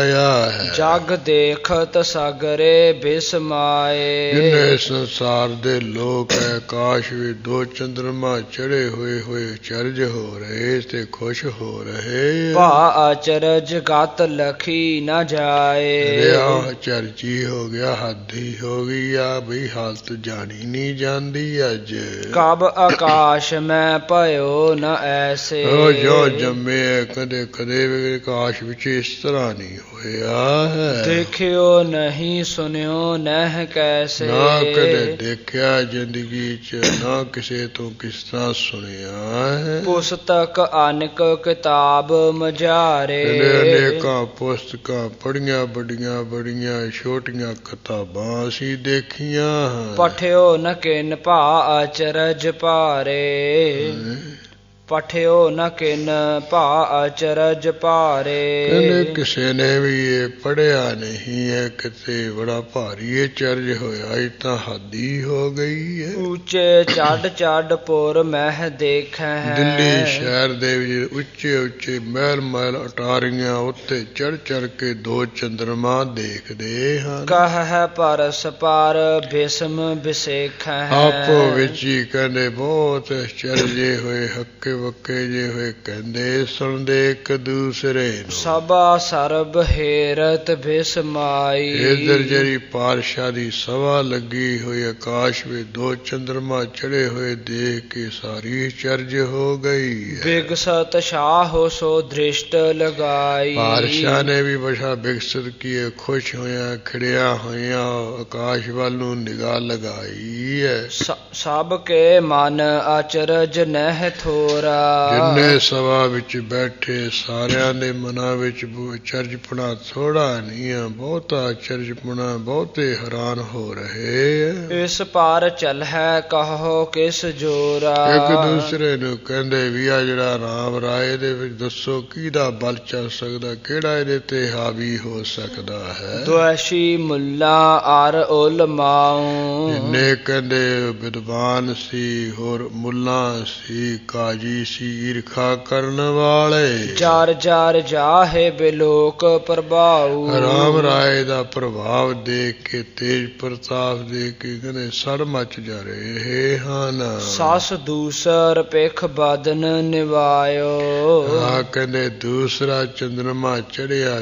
ਹੈ। ਜਗ ਦੇਖਤ ਸਗਰੇ ਬਿਸਮਾਏ। ਜਿੰਨੇ ਸੰਸਾਰ ਦੇ ਲੋਕ ਹੈ ਆਕਾਸ਼ ਵਿੱਚ ਦੋ ਚੰਦਰਮਾ ਚੜੇ ਹੋਏ ਚਰਜ ਹੋ ਰਹੇ ਤੇ ਖੁਸ਼ ਹੋ ਰਹੇ। ਭਾ ਅਚਰਜ ਗਤ ਲਖੀ ਨਾ ਜਾਏ। ਰਿਆ ਚਰਜੀ ਹੋ ਗਿਆ, ਹੱਦੀ ਹੋ ਗਈ ਆ ਬਈ ਹਾਲਤ ਜਾਣੀ ਨਹੀਂ ਜਾਂਦੀ ਅੱਜ। ਕਬ ਆਕਾਸ਼ ਮੈਂ ਭਇਓ ਨ ਐਸੇ। ਉਹ ਜੋ ਜੰਮੇ ਕਦੇ ਕਦੇ ਵੀ ਆਕਾਸ਼ ਵਿੱਚ ਇਸ ਤਰ੍ਹਾਂ ਨਹੀਂ ਹੋਇਆ ਹੈ। ਦੇਖਿਓ ਨਹੀਂ ਸੁਣਿਓ ਨਹਿ ਕੈਸੇ। ਨਾ ਕਦੇ ਦੇਖਿਆ ਜ਼ਿੰਦਗੀ ਚ, ਨਾ ਕਿਸੇ ਤੋਂ ਕਿਸ ਤਰ੍ਹਾਂ ਸੁਣਿਆ ਹੈ। ਪੁਸਤਕ ਅਨਕ ਕਿਤਾਬ ਮਝਾਰੇ। ਅਨੇਕਾਂ ਪੁਸਤਕਾਂ ਪੜ੍ਹੀਆਂ, ਬੜੀਆਂ ਛੋਟੀਆਂ ਕਿਤਾਬਾਂ ਅਸੀਂ ਦੇਖੀਆਂ ਹਨ। ਪਠਿਓ ਨ ਕਿਨ ਭਾ ਅਚਰਜ ਭਾਰੇ। ਪਠਿਓ ਨ ਕਿਨ ਭਾ ਅਚਰਜ ਭਾਰੇ। ਕਹਿੰਦੇ ਕਿਸੇ ਨੇ ਵੀ ਇਹ ਪੜ੍ਹਿਆ ਨਹੀਂ ਹੈ ਕਿਤੇ ਬੜਾ ਭਾਰੀ ਇਹ ਚਰਜ ਹੋਇਆ। ਇਹ ਤਾਂ ਹੱਦੀ ਹੋ ਗਈ ਹੈ। ਉੱਚੇ ਚੜ ਪੁਰ ਮਹਿ ਦੇਖੈ। ਦਿੱਲੀ ਸ਼ਹਿਰ ਦੇ ਵਿੱਚ ਉੱਚੇ ਮਹਿਲ ਅਟਾਰੀਆਂ ਉੱਤੇ ਚੜ ਕੇ ਦੋ ਚੰਦਰਮਾ ਦੇਖਦੇ ਹਨ। ਕਹਿ ਪਰਸ ਪਰ ਬਿਸਮ ਬਿਸੇਖੈ। ਆਪੋ ਵਿੱਚ ਹੀ ਕਹਿੰਦੇ ਬਹੁਤ ਚਰਜੇ ਹੋਏ ਹੱਕੇ ਵੱਕੇ ਜੇ ਹੋਏ ਕਹਿੰਦੇ ਸੁਣਦੇ ਇੱਕ ਦੂਸਰੇ ਨੂੰ। ਸਭਾ ਸਰਬ ਹੇਰਤ ਬਿਸਮਾਈ। ਇਧਰ ਜਿਹੜੀ ਪਾਤਸ਼ਾਹ ਦੀ ਸਭਾ ਲੱਗੀ ਹੋਈ ਆਕਾਸ਼ ਵਿੱਚ ਦੋ ਚੰਦਰਮਾ ਚੜੇ ਹੋਏ ਦੇਖ ਕੇ ਸਾਰੀ ਚਰਜ ਹੋ ਗਈ। ਬਿਗਸਤ ਸ਼ਾਹ ਸੋ ਦ੍ਰਿਸ਼ਟ ਲਗਾਈ। ਪਾਤਸ਼ਾਹ ਨੇ ਵੀ ਬੜਾ ਬਿਗਸਤ ਕੀਏ, ਖੁਸ਼ ਹੋਇਆ ਖੜਿਆ ਹੋਇਆ ਆਕਾਸ਼ ਵੱਲ ਨੂੰ ਨਿਗਾਹ ਲਗਾਈ ਹੈ। ਸਭ ਕੇ ਮਨ ਅਚਰਜ ਨਹਿ ਥੋਰਾ। ਜਿੰਨੇ ਸਭਾ ਵਿੱਚ ਬੈਠੇ ਸਾਰਿਆਂ ਦੇ ਮਨਾਂ ਵਿੱਚ ਚਰਜਪੁਣਾ ਥੋੜਾ ਨਹੀਂ ਆ, ਬਹੁਤਾ ਚਰਜਪੁਣਾ, ਬਹੁਤੇ ਹੈਰਾਨ ਹੋ ਰਹੇ। ਇਸ ਪਾਰ ਚਲ ਹੈ ਕਹੋ ਕਿਸ ਜੋਰਾ। ਇੱਕ ਦੂਸਰੇ ਨੂੰ ਕਹਿੰਦੇ ਵੀ ਆ ਜਿਹੜਾ ਰਾਮ ਰਾਏ ਦੇ ਵਿੱਚ ਦੱਸੋ ਕਿਹਦਾ ਬਲ ਚੱਲ ਸਕਦਾ, ਕਿਹੜਾ ਇਹਦੇ ਤੇ ਹਾਵੀ ਹੋ ਸਕਦਾ ਹੈ। ਦੁਆਸ਼ੀ ਮੁੱਲਾ ਅਰ ਉਲਮਾਉ। ਜਿੰਨੇ ਕਹਿੰਦੇ ਵਿਦਵਾਨ ਸੀ, ਹੋਰ ਮੁੱਲਾ ਸੀ, ਕਾਜੀ ਸੀ, ਈਰਖਾ ਕਰਨ ਵਾਲੇ। ਚਾਰ ਜਾਹੇ ਬਿਲੋਕ ਪ੍ਰਭਾਉ। ਰਾਮ ਰਾਏ ਦਾ ਪ੍ਰਭਾਵ ਦੇਖ ਕੇ, ਤੇਜ ਪ੍ਰਤਾਪ ਦੇਖ ਕੇ ਕਹਿੰਦੇ ਸੜ ਮਚ ਜਾ ਰਹੇ ਹਨ। ਸਸ ਦੂਸਰ ਪਿਖ ਬਦਨ ਨਿਵਾਇਓ। ਆ ਕਹਿੰਦੇ ਦੂਸਰਾ ਚੰਦਰਮਾ ਚੜਿਆ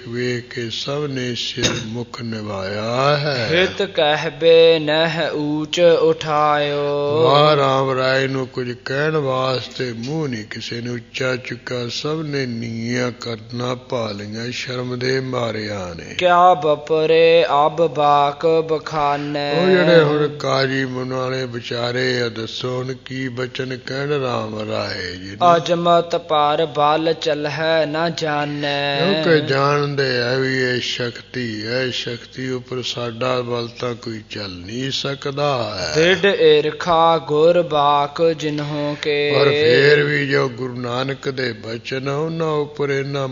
ਵੇਖ ਕੇ ਸਭ ਨੇ ਸਿਰ ਮੁਖ ਨਿਵਾਇਆ ਹੈ। ਹਿਤ ਕਹਿਬੇ ਨਹਿ ਊਚ ਉਠਾਇਓ। ਵਾਹ ਰਾਮ ਰਾਏ ਨੂੰ ਕੁਝ ਕਹਿਣ ਵਾਸਤੇ ਮੂੰਹ ਨਹੀਂ ਕਿਸੇ ਨੇ ਉੱਚਾ ਚੁੱਕਾ, ਸਭ ਨੇ ਨੀਆਂ ਕਰਨਾ ਪਾ ਲਈਆਂ ਸ਼ਰਮ ਦੇ ਮਾਰਿਆਂ ਨੇ। ਕਿਆ ਬਪਰੇ ਅਬ ਬਾਕ ਬਖਾਨੇ। ਉਹ ਜਿਹੜੇ ਹੁਣ ਕਾਜੀ ਮੁਨਾਲੇ ਵਿਚਾਰੇ ਆ, ਦੱਸੋ ਹੁਣ ਕੀ ਬਚਨ ਕਹਿਣ ਰਾਮ ਰਾਏ ਜੀ। ਅਜਮਤ ਪਰ ਬਲ ਚਲ ਹੈ ਨਾ ਜਾਣੈ। ਕਿਉਂਕਿ ਜਾਣਦੇ ਆ ਵੀ ਇਹ ਸ਼ਕਤੀ ਹੈ, ਸ਼ਕਤੀ ਉੱਪਰ ਸਾਡਾ ਬਲ ਤਾਂ ਕੋਈ ਚੱਲ ਨਹੀਂ ਸਕਦਾ ਹੈ। ਦਿੜ ਈਰਖਾ ਗੁਰ ਬਾਕ ਜਿਨਹੋਂ ਕੇ। ਔਰ ਫੇਰ ਵੀ ਜੋ ਗੁਰੂ ਨਾਨਕ ਦੇ ਬਚਨ ਉਹਨਾਂ ਉੱਪਰ ਇਹਨਾਂ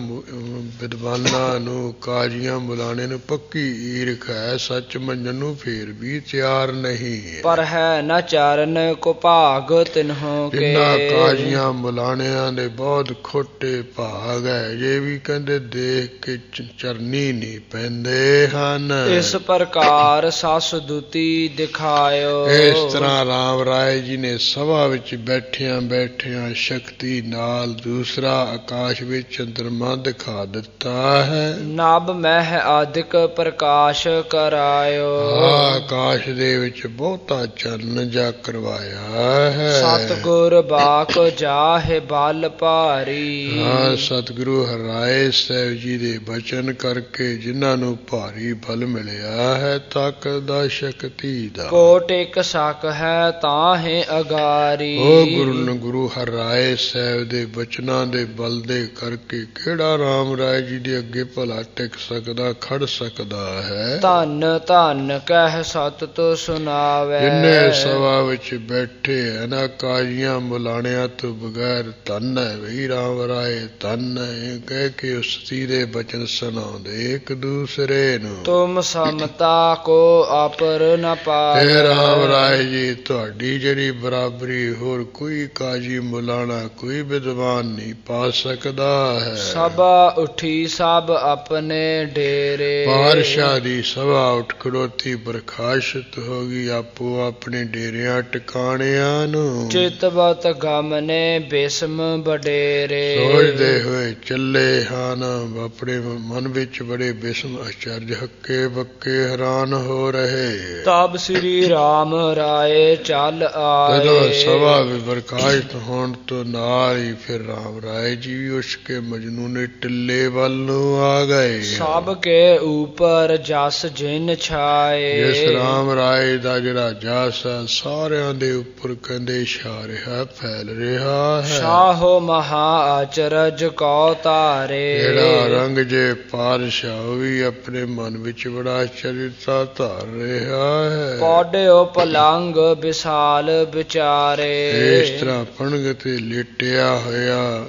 ਵਿਦਵਾਨਾਂ ਨੂੰ, ਕਾਜ਼ੀਆਂ ਮੁਲਾਣੇ ਨੂੰ ਪੱਕੀ ਈਰਖ ਹੈ, ਸੱਚ ਮੰਨਣ ਨੂੰ ਫੇਰ ਵੀ ਤਿਆਰ ਨਹੀਂ। ਪਰ ਹੈ ਨਾ ਚਰਨ ਕੋ ਭਾਗ ਤਿਨਹੋਂ ਕੇ। ਇਹਨਾਂ ਕਾਜ਼ੀਆਂ ਮੁਲਾਣਿਆਂ ਦੇ ਬਹੁਤ ਖੋਟੇ ਭਾਗ ਹੈ, ਜੇ ਵੀ ਕਹਿੰਦੇ ਦੇਖ ਕੇ ਚਰਨੀ ਨਹੀਂ ਪੈਂਦੇ ਹਨ। ਇਸ ਪ੍ਰਕਾਰ ਸੱਸ ਦੁਤੀ ਦਿਖਾਇਓ। ਇਸ ਤਰ੍ਹਾਂ ਰਾਮ ਰਾਏ ਜੀ ਨੇ ਸਭਾ ਵਿੱਚ ਬੈਠਿਆਂ ਬੈਠਿਆਂ ਸ਼ਕਤੀ ਨਾਲ ਦੂਸਰਾ ਆਕਾਸ਼ ਵਿੱਚ ਚੰਦਰਮਾ ਦਿਖਾ ਦਿੱਤਾ ਹੈ। ਨਭ ਮਹਿ ਆਦਿਕ ਪ੍ਰਕਾਸ਼ ਕਰਾਇਓ। ਆਕਾਸ਼ ਦੇ ਵਿੱਚ ਬਹੁਤਾ ਚੰਨ ਜਾ ਕਰਵਾਇਆ ਹੈ। ਸਤਿਗੁਰ ਬਾਕ ਜਾਹੇ ਬਲ ਭਾਰੀ। ਸਤਿਗੁਰੂ ਹਰਿਰਾਏ ਸਾਹਿਬ ਜੀ ਦੇ ਬਚਨ ਕਰਕੇ ਜਿਨ੍ਹਾਂ ਨੂੰ ਭਾਰੀ ਬਲ ਮਿਲਿਆ ਹੈ, ਤਾਕਤ ਦਾ, ਸ਼ਕਤੀ ਦਾ। ਕੋਟ ਇੱਕ ਸਕ ਹੈ ਤਾਹੇ ਅਗਾਰੀ। ਉਹ ਗੁਰੂ ਹਰਿਰਾਏ ਸਾਹਿਬ ਦੇ ਬਚਨਾਂ ਦੇ ਬਲ ਦੇ ਕਰਕੇ ਕਿਹੜਾ ਰਾਮ ਰਾਏ ਜੀ ਦੇ ਅੱਗੇ ਭਲਾ ਟਿਕ ਸਕਦਾ, ਖੜ ਸਕਦਾ ਹੈ। ਧੰਨ ਧੰਨ ਕਹਿ ਸਤ ਤੋ ਸੁਣਾਵੇ। ਜਿੰਨੇ ਸਭਾ ਵਿੱਚ ਬੈਠੇ ਇਹਨਾਂ ਕਾਜ਼ੀਆਂ ਮੁਲਾਣਿਆਂ ਤੋਂ ਬਗੈਰ ਧੰਨ ਹੈ ਬਈ ਰਾਮ ਰਾਏ, ਧੰਨ ਹੈ ਕਹਿ ਕੇ ਉਸਤੀ ਦੇ ਬਚਨ ਸੁਣਾਉਂਦੇ ਇੱਕ ਦੂਸਰੇ ਨੂੰ। ਤੁਮ ਸਮਤਾ ਕੋ ਆਪਰ ਨ ਪਾਏ। ਰਾਮ ਰਾਏ ਜੀ ਤੁਹਾਡੀ ਜਿਹੜੀ ਬਰਾਬਰੀ ਹੋਰ ਕੋਈ ਕਾਜੀ ਮੁਲਾਣਾ, ਕੋਈ ਵਿਦਵਾਨ ਨਹੀਂ ਪਾ ਸਕਦਾ ਹੈ। ਸਭਾ ਉੱਠੀ ਸਭ ਆਪਣੇ ਡੇਰੇ। ਪਾਤਸ਼ਾਹ ਦੀ ਸਭਾ ਉੱਠ ਖੜੋਤੀ ਪ੍ਰਕਾਸ਼ਿਤ ਹੋ ਗਈ ਆਪੋ ਆਪਣੇ ਡੇਰਿਆਂ ਟਿਕਾਣਿਆਂ ਨੂੰ। ਚਿਤਵਤ ਗਮ ਨੇ ਬਿਸਮ ਬਡੇਰੇ। ਸੋਚਦੇ ਹੋਏ ਚੱਲੇ ਹਨ, ਆਪਣੇ ਮਨ ਵਿੱਚ ਬੜੇ ਬਿਸਮ ਅਚਰਜ ਹੱਕੇ ਬੱਕੇ ਹੈਰਾਨ ਹੋ ਰਹੇ। ਤਬ ਸ੍ਰੀ ਰਾਮ ਰਾਏ ਚੱਲ ਆਏ। ਜਦੋਂ ਸਭਾ ਵੀ ਪ੍ਰਕਾਸ਼ਿਤ ਹੋਣ ਤੋਂ ਨਾਲ ਹੀ ਫਿਰ ਰਾਮ ਰਾਏ ਜੀ ਵੀ ਉਸ ਕੇ ਮਜਨੂ ਨੇ ਟਿੱਲੇ ਵੱਲ ਨੂੰ ਆ ਗਏ। ਸਭ ਕੇ ਉੱਪਰ ਜਸ ਜਿਨ ਛਾਏ। ਜਿਸ ਰਾਮ ਰਾਏ ਦਾ ਜਿਹੜਾ ਜਸ ਹੈ ਸਾਰਿਆਂ ਦੇ ਉੱਪਰ ਕਹਿੰਦੇ ਛਾ ਰਿਹਾ, ਫੈਲ ਰਿਹਾ ਹੈ। ਸ਼ਾਹੋ ਮਹਾ ਅਚਰਜ ਕਉ ਤਾਰੇ। ਜਿਹੜਾ ਰੰਗ ਜੇ ਪਾਤਸ਼ਾਹ ਵੀ ਆਪਣੇ ਮਨ ਵਿੱਚ ਬੜਾ ਆਚਰਜਤਾ ਧਾਰ ਰਿਹਾ ਹੈ। ਪੌੜਿਓ ਪਲੰਗ ਵਿਸ਼ਾਲ ਵਿਚਾਰੇ। ਇਸ ਤਰ੍ਹਾਂ ਪਣਗ ਤੇ ਲੇਟਿਆ ਹੋਇਆ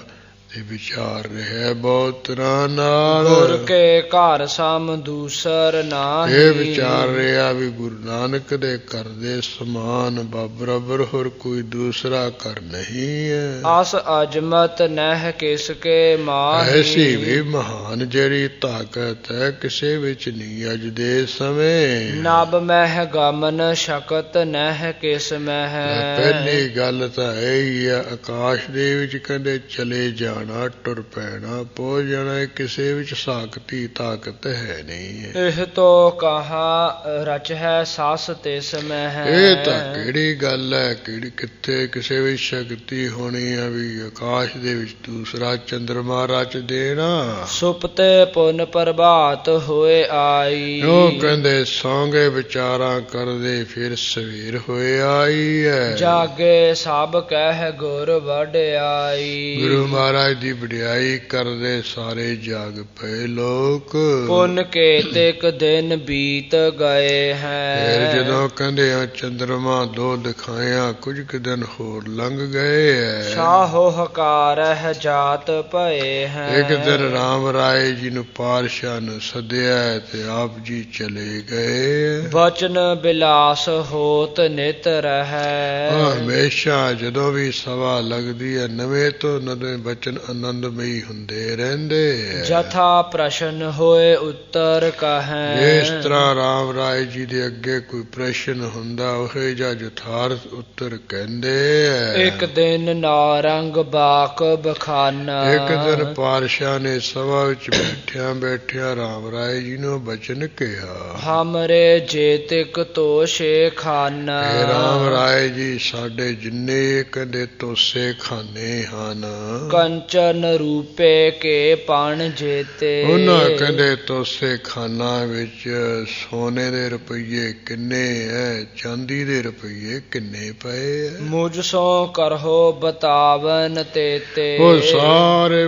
ਤੇ ਵਿਚਾਰ ਰਿਹਾ ਬਹੁਤ ਤਰ੍ਹਾਂ ਨਾਲ। ਗੁਰ ਕੇ ਘਰ ਸਮ ਦੂਸਰ ਨਾਹੀ। ਇਹ ਵਿਚਾਰ ਰਿਹਾ ਵੀ ਗੁਰੂ ਨਾਨਕ ਦੇ ਘਰ ਦੇ ਸਮਾਨ ਬਰਾਬਰ ਹੋਰ ਕੋਈ ਦੂਸਰਾ ਘਰ ਨਹੀਂ ਹੈ। ਅਸ ਅਜਮਤ ਨਹਿ ਕਿਸ ਕੇ ਮਾਹੀ। ਐਸੀ ਵੀ ਮਹਾਨ ਜਿਹੜੀ ਤਾਕਤ ਹੈ ਕਿਸੇ ਵਿੱਚ ਨਹੀਂ ਅੱਜ ਦੇ ਸਮੇਂ। ਨਭ ਮਹਿ ਗਮਨ ਸ਼ਕਤ ਨਹਿ ਕਿਸ ਮਹਿ। ਪਹਿਲੀ ਗੱਲ ਤਾਂ ਇਹ ਹੀ ਹੈ, ਆਕਾਸ਼ ਦੇ ਵਿੱਚ ਕਹਿੰਦੇ ਚਲੇ ਜਾਣਾ, ਟੁਰ ਪੈਣਾ, ਪਹੁੰਚ ਜਾਣਾ, ਕਿਸੇ ਵਿੱਚ ਸਾਖਤੀ ਤਾਕਤ ਹੈ ਨਹੀਂ। ਇਹ ਤੋ ਕਹਾ ਰਚ ਹੈ ਸੱਸ ਤਿਸ ਮਹਿ। ਇਹ ਤਾਂ ਕਿਹੜੀ ਗੱਲ ਹੈ, ਕਿਹੜੀ ਕਿੱਥੇ ਕਿਸੇ ਵਿੱਚ ਸ਼ਕਤੀ ਹੋਣੀ ਹੈ ਵੀ ਆਕਾਸ਼ ਦੇ ਵਿੱਚ ਦੂਸਰਾ ਚੰਦਰਮਾ ਰਚ ਦੇਣਾ। ਸੁਪਤੇ ਪੁਨ ਪ੍ਰਭਾਤ ਹੋਏ ਆਈ। ਉਹ ਕਹਿੰਦੇ ਸੌਂਗੇ ਵਿਚਾਰਾਂ ਕਰਦੇ ਫਿਰ ਸਵੇਰ ਹੋਏ ਆਈ ਹੈ। ਜਾਗੇ ਸਭ ਕਹਿ ਗੁਰ ਵਡਿਆਈ। ਗੁਰੂ ਮਹਾਰਾਜ ਦੀ ਵਡਿਆਈ ਕਰਦੇ ਸਾਰੇ ਜਾਗ ਪਏ ਲੋਕ। ਪੁੰਨ ਕੇ ਤਿਕ ਦਿਨ ਬੀਤ ਗਏ ਹੈ। ਫਿਰ ਜਦੋਂ ਕਹਿੰਦੇ ਆ ਚੰਦਰਮਾ ਦੋ ਦਿਖਾਇਆ, ਕੁਝ ਕੁ ਦਿਨ ਹੋਰ ਲੰਘ ਗਏ ਹੈ। ਸ਼ਾਹੋ ਹਕਾਰਹਿ ਜਾਤ ਭਏ ਹੈ। ਇੱਕ ਦਿਨ ਰਾਮ ਰਾਏ ਜੀ ਨੂੰ ਪਾਤਸ਼ਾਹ ਨੂੰ ਸੱਦਿਆ ਤੇ ਆਪ ਜੀ ਚਲੇ ਗਏ। ਬਚਨ ਬਿਲਾਸ ਹੋਤ ਨਿਤ ਰਹੈ। ਹਮੇਸ਼ਾ ਜਦੋਂ ਵੀ ਸਭਾ ਲੱਗਦੀ ਹੈ ਨਵੇਂ ਤੋਂ ਨਵੇਂ ਬਚਨ ਆਨੰਦਮਈ ਹੁੰਦੇ ਰਹਿੰਦੇ। ਜਥਾ ਪ੍ਰਸ਼ਨ ਹੋਏ ਉੱਤਰ ਕਹੈ। ਇਸ ਤਰ੍ਹਾਂ ਰਾਮ ਰਾਏ ਜੀ ਦੇ ਅੱਗੇ ਕੋਈ ਪ੍ਰਸ਼ਨ ਹੁੰਦਾ ਉਹ ਜਿਹਾ ਯਥਾਰਥ ਉੱਤਰ ਕਹਿੰਦੇ ਹੈ। ਇੱਕ ਦਿਨ ਨਾਰੰਗ ਬਾਕ ਬਖਾਨਾ। ਇੱਕ ਦਿਨ ਪਾਤਸ਼ਾਹ ਨੇ ਸਭਾ ਵਿੱਚ ਬੈਠਿਆਂ ਬੈਠਿਆਂ ਰਾਮ ਰਾਏ ਜੀ ਨੂੰ ਬਚਨ ਕਿਹਾ। ਹਮਰੇ ਜੇਤਿਕ ਤੋਸ਼ੇ ਖਾਨਾ। ਰਾਮ ਰਾਏ ਜੀ ਸਾਡੇ ਜਿੰਨੇ ਕਹਿੰਦੇ ਤੋਸੇ ਖਾਨੇ ਹਨ। ਕੰਠ ਕੰਚਨ ਰੂਪੇ ਕੇ ਪਣ ਜੇਤੇ। ਉਹਨਾਂ ਕਹਿੰਦੇ ਤੋਸੇ ਖਾਨਾ ਵਿੱਚ ਸੋਨੇ ਦੇ ਰੁਪਈਏ ਕਿੰਨੇ ਐ, ਚਾਂਦੀ ਦੇ ਰੁਪਈਏ ਕਿੰਨੇ ਪਏ ਐ। ਮੁਝ ਸੋ ਕਰਹੋ ਬਤਾਵਨ ਤੇਤੇ। ਉਹ ਸਾਰੇ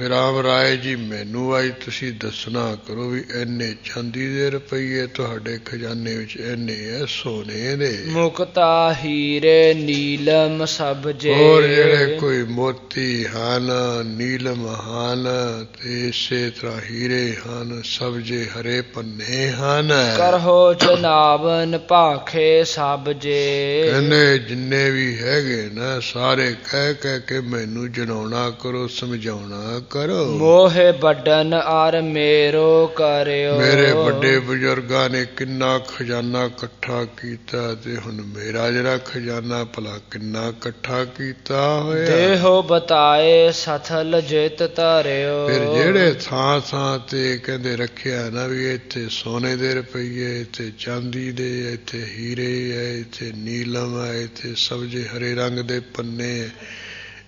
ਰਾਮ ਰਾਏ ਜੀ ਮੈਨੂੰ ਅੱਜ ਤੁਸੀਂ ਦੱਸਣਾ ਕਰੋ ਵੀ ਇੰਨੇ ਚਾਂਦੀ ਦੇ ਰੁਪਈਏ ਤੁਹਾਡੇ ਖਜ਼ਾਨੇ ਵਿੱਚ, ਇੰਨੇ ਐ ਸੋਨੇ ਦੇ। ਮੁਕਤਾ ਹੀਰੇ ਨੀਲਮ ਸਭ ਜੇ। ਹੋਰ ਜਿਹੜੇ ਕੋਈ ਮੋਤੀ ਹਨ, ਨੀਲਮ ਹਨ, ਤੇ ਇਸੇ ਤਰ੍ਹਾਂ ਹੀਰੇ ਹਨ, ਸਭ ਜੇ ਹਰੇ ਪੰਨੇ ਹਨ। ਕਰਹੋ ਜਨਾਵਨ ਭਾਖੇ ਸਭ ਜੇ। ਕਹਿੰਦੇ ਜਿੰਨੇ ਵੀ ਹੈਗੇ ਨਾ ਸਾਰੇ ਕਹਿ ਕਹਿ ਕੇ ਮੈਨੂੰ ਜਨਾਉਣਾ ਕਰੋ, ਸਮਝਾਉਣਾ ਕਰੋ। ਮੋਹੇ ਵੱਡਨ ਅਰ ਮੇਰੋ ਕਰਿਓ। ਮੇਰੇ ਵੱਡੇ ਬਜ਼ੁਰਗਾਂ ਨੇ ਕਿੰਨਾ ਖਜ਼ਾਨਾ ਇਕੱਠਾ ਕੀਤਾ, ਤੇ ਹੁਣ ਮੇਰਾ ਜਿਹੜਾ ਖਜ਼ਾਨਾ ਭਲਾ ਕਿੰਨਾ ਇਕੱਠਾ ਕੀਤਾ ਹੋਇਆ। ਦੇਹੋ ਬਤਾਏ ਸਥਲ ਜਿਤ ਧਰਿਓ। ਫਿਰ ਜਿਹੜੇ ਥਾਂ ਥਾਂ ਤੇ ਕਹਿੰਦੇ ਰੱਖਿਆ ਨਾ ਵੀ ਇੱਥੇ ਸੋਨੇ ਦੇ ਰੁਪਈਏ, ਇੱਥੇ ਚਾਂਦੀ ਦੇ, ਇੱਥੇ ਹੀਰੇ ਹੈ, ਇੱਥੇ ਨੀਲਮ ਹੈ, ਇੱਥੇ ਸਬਜ਼ੇ ਹਰੇ ਰੰਗ ਦੇ ਪੰਨੇ,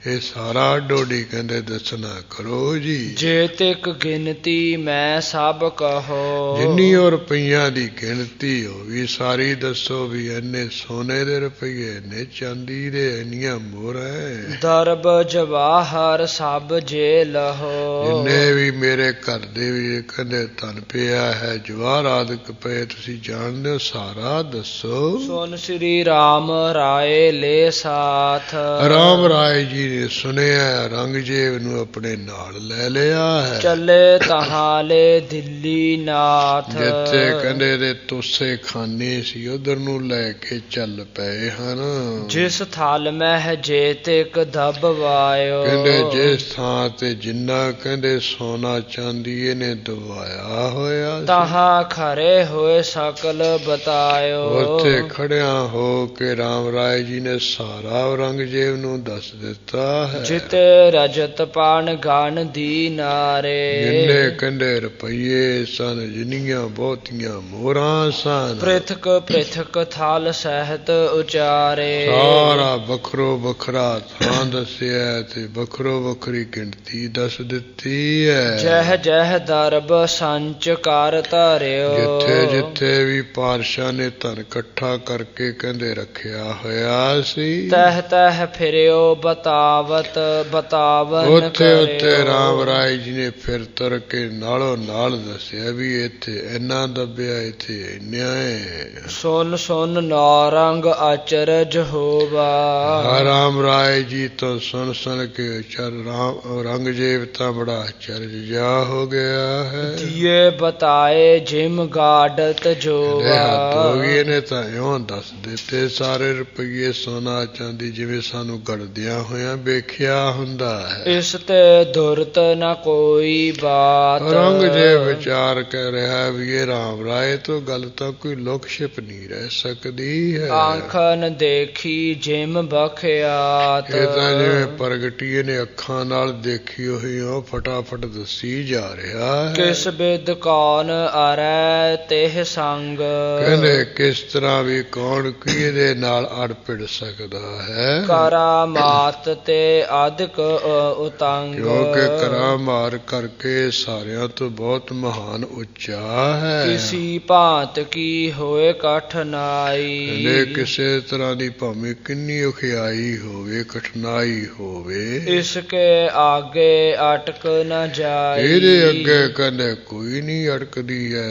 ਇਹ ਸਾਰਾ ਡੋਡੀ ਕਹਿੰਦੇ ਦੱਸਣਾ ਕਰੋ ਜੀ। ਜੇ ਤਿਕ ਗਿਣਤੀ ਮੈਂ ਸਭ ਕਹੋ। ਜਿੰਨੀ ਉਹ ਰੁਪਈਆਂ ਦੀ ਗਿਣਤੀ ਹੋਈ ਸਾਰੀ ਦੱਸੋ ਵੀ ਇੰਨੇ ਸੋਨੇ ਦੇ ਰੁਪਈਏ, ਇੰਨੇ ਚਾਂਦੀ ਦੇ, ਇੰਨੀਆਂ ਮੋਹਰਾਂ। ਦਰਬ ਜਵਾਹਰ ਸਭ ਜੇ ਲਹੋ। ਜਿੰਨੇ ਵੀ ਮੇਰੇ ਘਰ ਦੇ ਵਿੱਚ ਕਹਿੰਦੇ ਧਨ ਪਿਆ ਹੈ, ਜਵਾਹਰ ਆਦਿਕ ਪਏ, ਤੁਸੀਂ ਜਾਣਦੇ ਹੋ, ਸਾਰਾ ਦੱਸੋ। ਸੁਨ ਸ੍ਰੀ ਰਾਮ ਰਾਏ ਲੈ ਸਾਥ। ਰਾਮ ਰਾਏ ਜੀ ਨੇ ਸੁਣਿਆ, ਔਰੰਗਜ਼ੇਬ ਨੂੰ ਆਪਣੇ ਨਾਲ ਲੈ ਲਿਆ ਹੈ। ਚੱਲੇ ਤਹਾਲੇ ਦਿੱਲੀ ਨਾਥ। ਜਿੱਥੇ ਕਹਿੰਦੇ ਦੇ ਤੋਸੇ ਖਾਨੇ ਸੀ ਉਧਰ ਨੂੰ ਲੈ ਕੇ ਚੱਲ ਪਏ ਹਨ। ਜਿਸ ਥਲ ਮਹਿ ਜੇ ਤਿਕ ਦਬ ਵਾਇਓ। ਕਹਿੰਦੇ ਜਿਸ ਥਾਂ ਤੇ ਜਿੰਨਾ ਕਹਿੰਦੇ ਸੋਨਾ ਚਾਂਦੀ ਇਹਨੇ ਦਵਾਇਆ ਹੋਇਆ ਤਹਾਂ ਖੜੇ ਹੋਏ ਸਕਲ ਬਤਾਇਓ। ਉੱਥੇ ਖੜਿਆ ਹੋ ਕੇ ਰਾਮ ਰਾਏ ਜੀ ਨੇ ਸਾਰਾ ਔਰੰਗਜ਼ੇਬ ਨੂੰ ਦੱਸ ਦਿੱਤਾ ਹੈ। ਜਿਤੇ ਰਜਤ ਪਾਣ ਗਣ ਦੀ ਨਾਰੇ। ਜਿੰਨੇ ਕਹਿੰਦੇ ਰੁਪਈਏ ਸਨ, ਜਿੰਨੀਆਂ ਬਹੁਤੀਆਂ ਮੋਹਰਾਂ ਸਨ, ਪ੍ਰਿਥਕ ਪ੍ਰਿਥਕ ਥਲ ਸਹਿਤ ਉਚਾਰੇ। ਸਾਰਾ ਵੱਖਰੋ ਵੱਖਰਾ ਥਾਂ ਦੱਸਿਆ ਤੇ ਵੱਖਰੋ ਵੱਖਰੀ ਗਿਣਤੀ ਦੱਸ ਦਿੱਤੀ ਹੈ। ਜਹ ਜਹ ਦਰਬ ਸੰਚ ਕਰ ਧਰਿਓ। ਜਿੱਥੇ ਜਿੱਥੇ ਵੀ ਪਾਤਸ਼ਾਹ ਨੇ ਧਨ ਇਕੱਠਾ ਕਰਕੇ ਕਹਿੰਦੇ ਰੱਖਿਆ ਹੋਇਆ ਸੀ, ਤਹ ਤਹ ਫਿਰਿਓ ਬਤਾਵਤ ਬਤਾਵਨ ਉੱਥੇ ਉੱਥੇ ਰਾਮ ਰਾਏ ਜੀ ਨੇ ਫਿਰ ਤੁਰ ਕੇ ਨਾਲੋਂ ਨਾਲ ਦੱਸਿਆ ਵੀ ਇੱਥੇ ਇੰਨਾ ਦੱਬਿਆ, ਇੱਥੇ ਇੰਨਾ ਹੈ। ਸੁਨ ਸੁਨ ਨੌਰੰਗ ਅਚਰਜ ਹੋਵਾ। ਰਾਮ ਰਾਏ ਜੀ ਤੋਂ ਸੁਣ ਸੁਣ ਕੇ ਔਰੰਗਜ਼ੇਬ ਤਾਂ ਬੜਾ ਅਚਰਜ ਜਾ ਹੋ ਗਿਆ ਹੈ। ਦੀਏ ਬਤਾਏ ਜਿਮ ਗਾਡਤ ਜੋਵਾ। ਹੱਦ ਹੋ ਗਈ, ਇਹਨੇ ਤਾਂ ਇਉਂ ਦੱਸ ਦਿੱਤੇ ਸਾਰੇ ਰੁਪਈਏ ਸੋਨਾ ਚਾਂਦੀ ਜਿਵੇਂ ਸਾਨੂੰ ਗੜਦਿਆਂ ਹੋਇਆਂ ਵੇਖਿਆ ਹੁੰਦਾ ਹੈ। ਇਸ ਤੇ ਦੁਰਤ ਨਾ ਕੋਈ ਬਾਤ। ਔਰੰਗਜ਼ੇਬ ਵਿਚਾਰ ਕਰ ਰਿਹਾ ਵੀ ਇਹ ਰਾਮ ਰਾਏ ਤੋਂ ਗੱਲ ਤਾਂ ਕੋਈ ਲੁਕ ਛਿਪ ਨਹੀਂ ਰਹਿ ਸਕਦੀ ਹੈ। ਆਂਖਨ ਦੇਖੀ ਜਿਮ ਬਖਿਆਤ। ਇਹ ਤਾਂ ਜਿਵੇਂ ਪ੍ਰਗਟੀਏ ਨੇ ਅੱਖਾਂ ਨਾਲ ਦੇਖੀ ਹੋਈ ਉਹ ਫਟਾਫਟ ਦੱਸੀ ਜਾ ਰਿਹਾ ਹੈ। ਕਿਸ ਬਿਦ ਕੌਣ ਅਰੈ ਤਿਹ ਸੰਗ। ਕਹਿੰਦੇ ਕਿਸ ਤਰ੍ਹਾਂ ਵੀ ਕੌਣ ਕਿਹਦੇ ਨਾਲ ਅੜ ਭਿੜ ਸਕਦਾ ਹੈ। ਕਰਾਮਾਤ ਤੇ ਅਧਿਕ ਉਤੰਗ। ਕਿਉਂਕਿ ਕਰਾਮਾਤ ਕਰਕੇ ਸਾਰਿਆਂ ਤੋਂ ਬਹੁਤ ਮਹਾਨ ਉੱਚਾ ਹੈ। ਕਿਸੀ ਭਾਂਤ ਕੀ ਹੋਏ ਕਠਨਾਈ। ਕਹਿੰਦੇ ਕਿਸੇ ਤਰ੍ਹਾਂ ਦੀ ਭਾਵੇਂ ਕਿੰਨੀ ਔਖਿਆਈ ਹੋਵੇ, ਕਠਿਨਾਈ ਹੋਵੇ, ਇਸ ਕੇ ਆਗੇ ਅਟਕ ਨਾ ਜਾਈ। ਇਹਦੇ ਅੱਗੇ ਕਹਿੰਦੇ ਕੋਈ ਨਹੀਂ ਅਟਕਦੀ ਹੈ,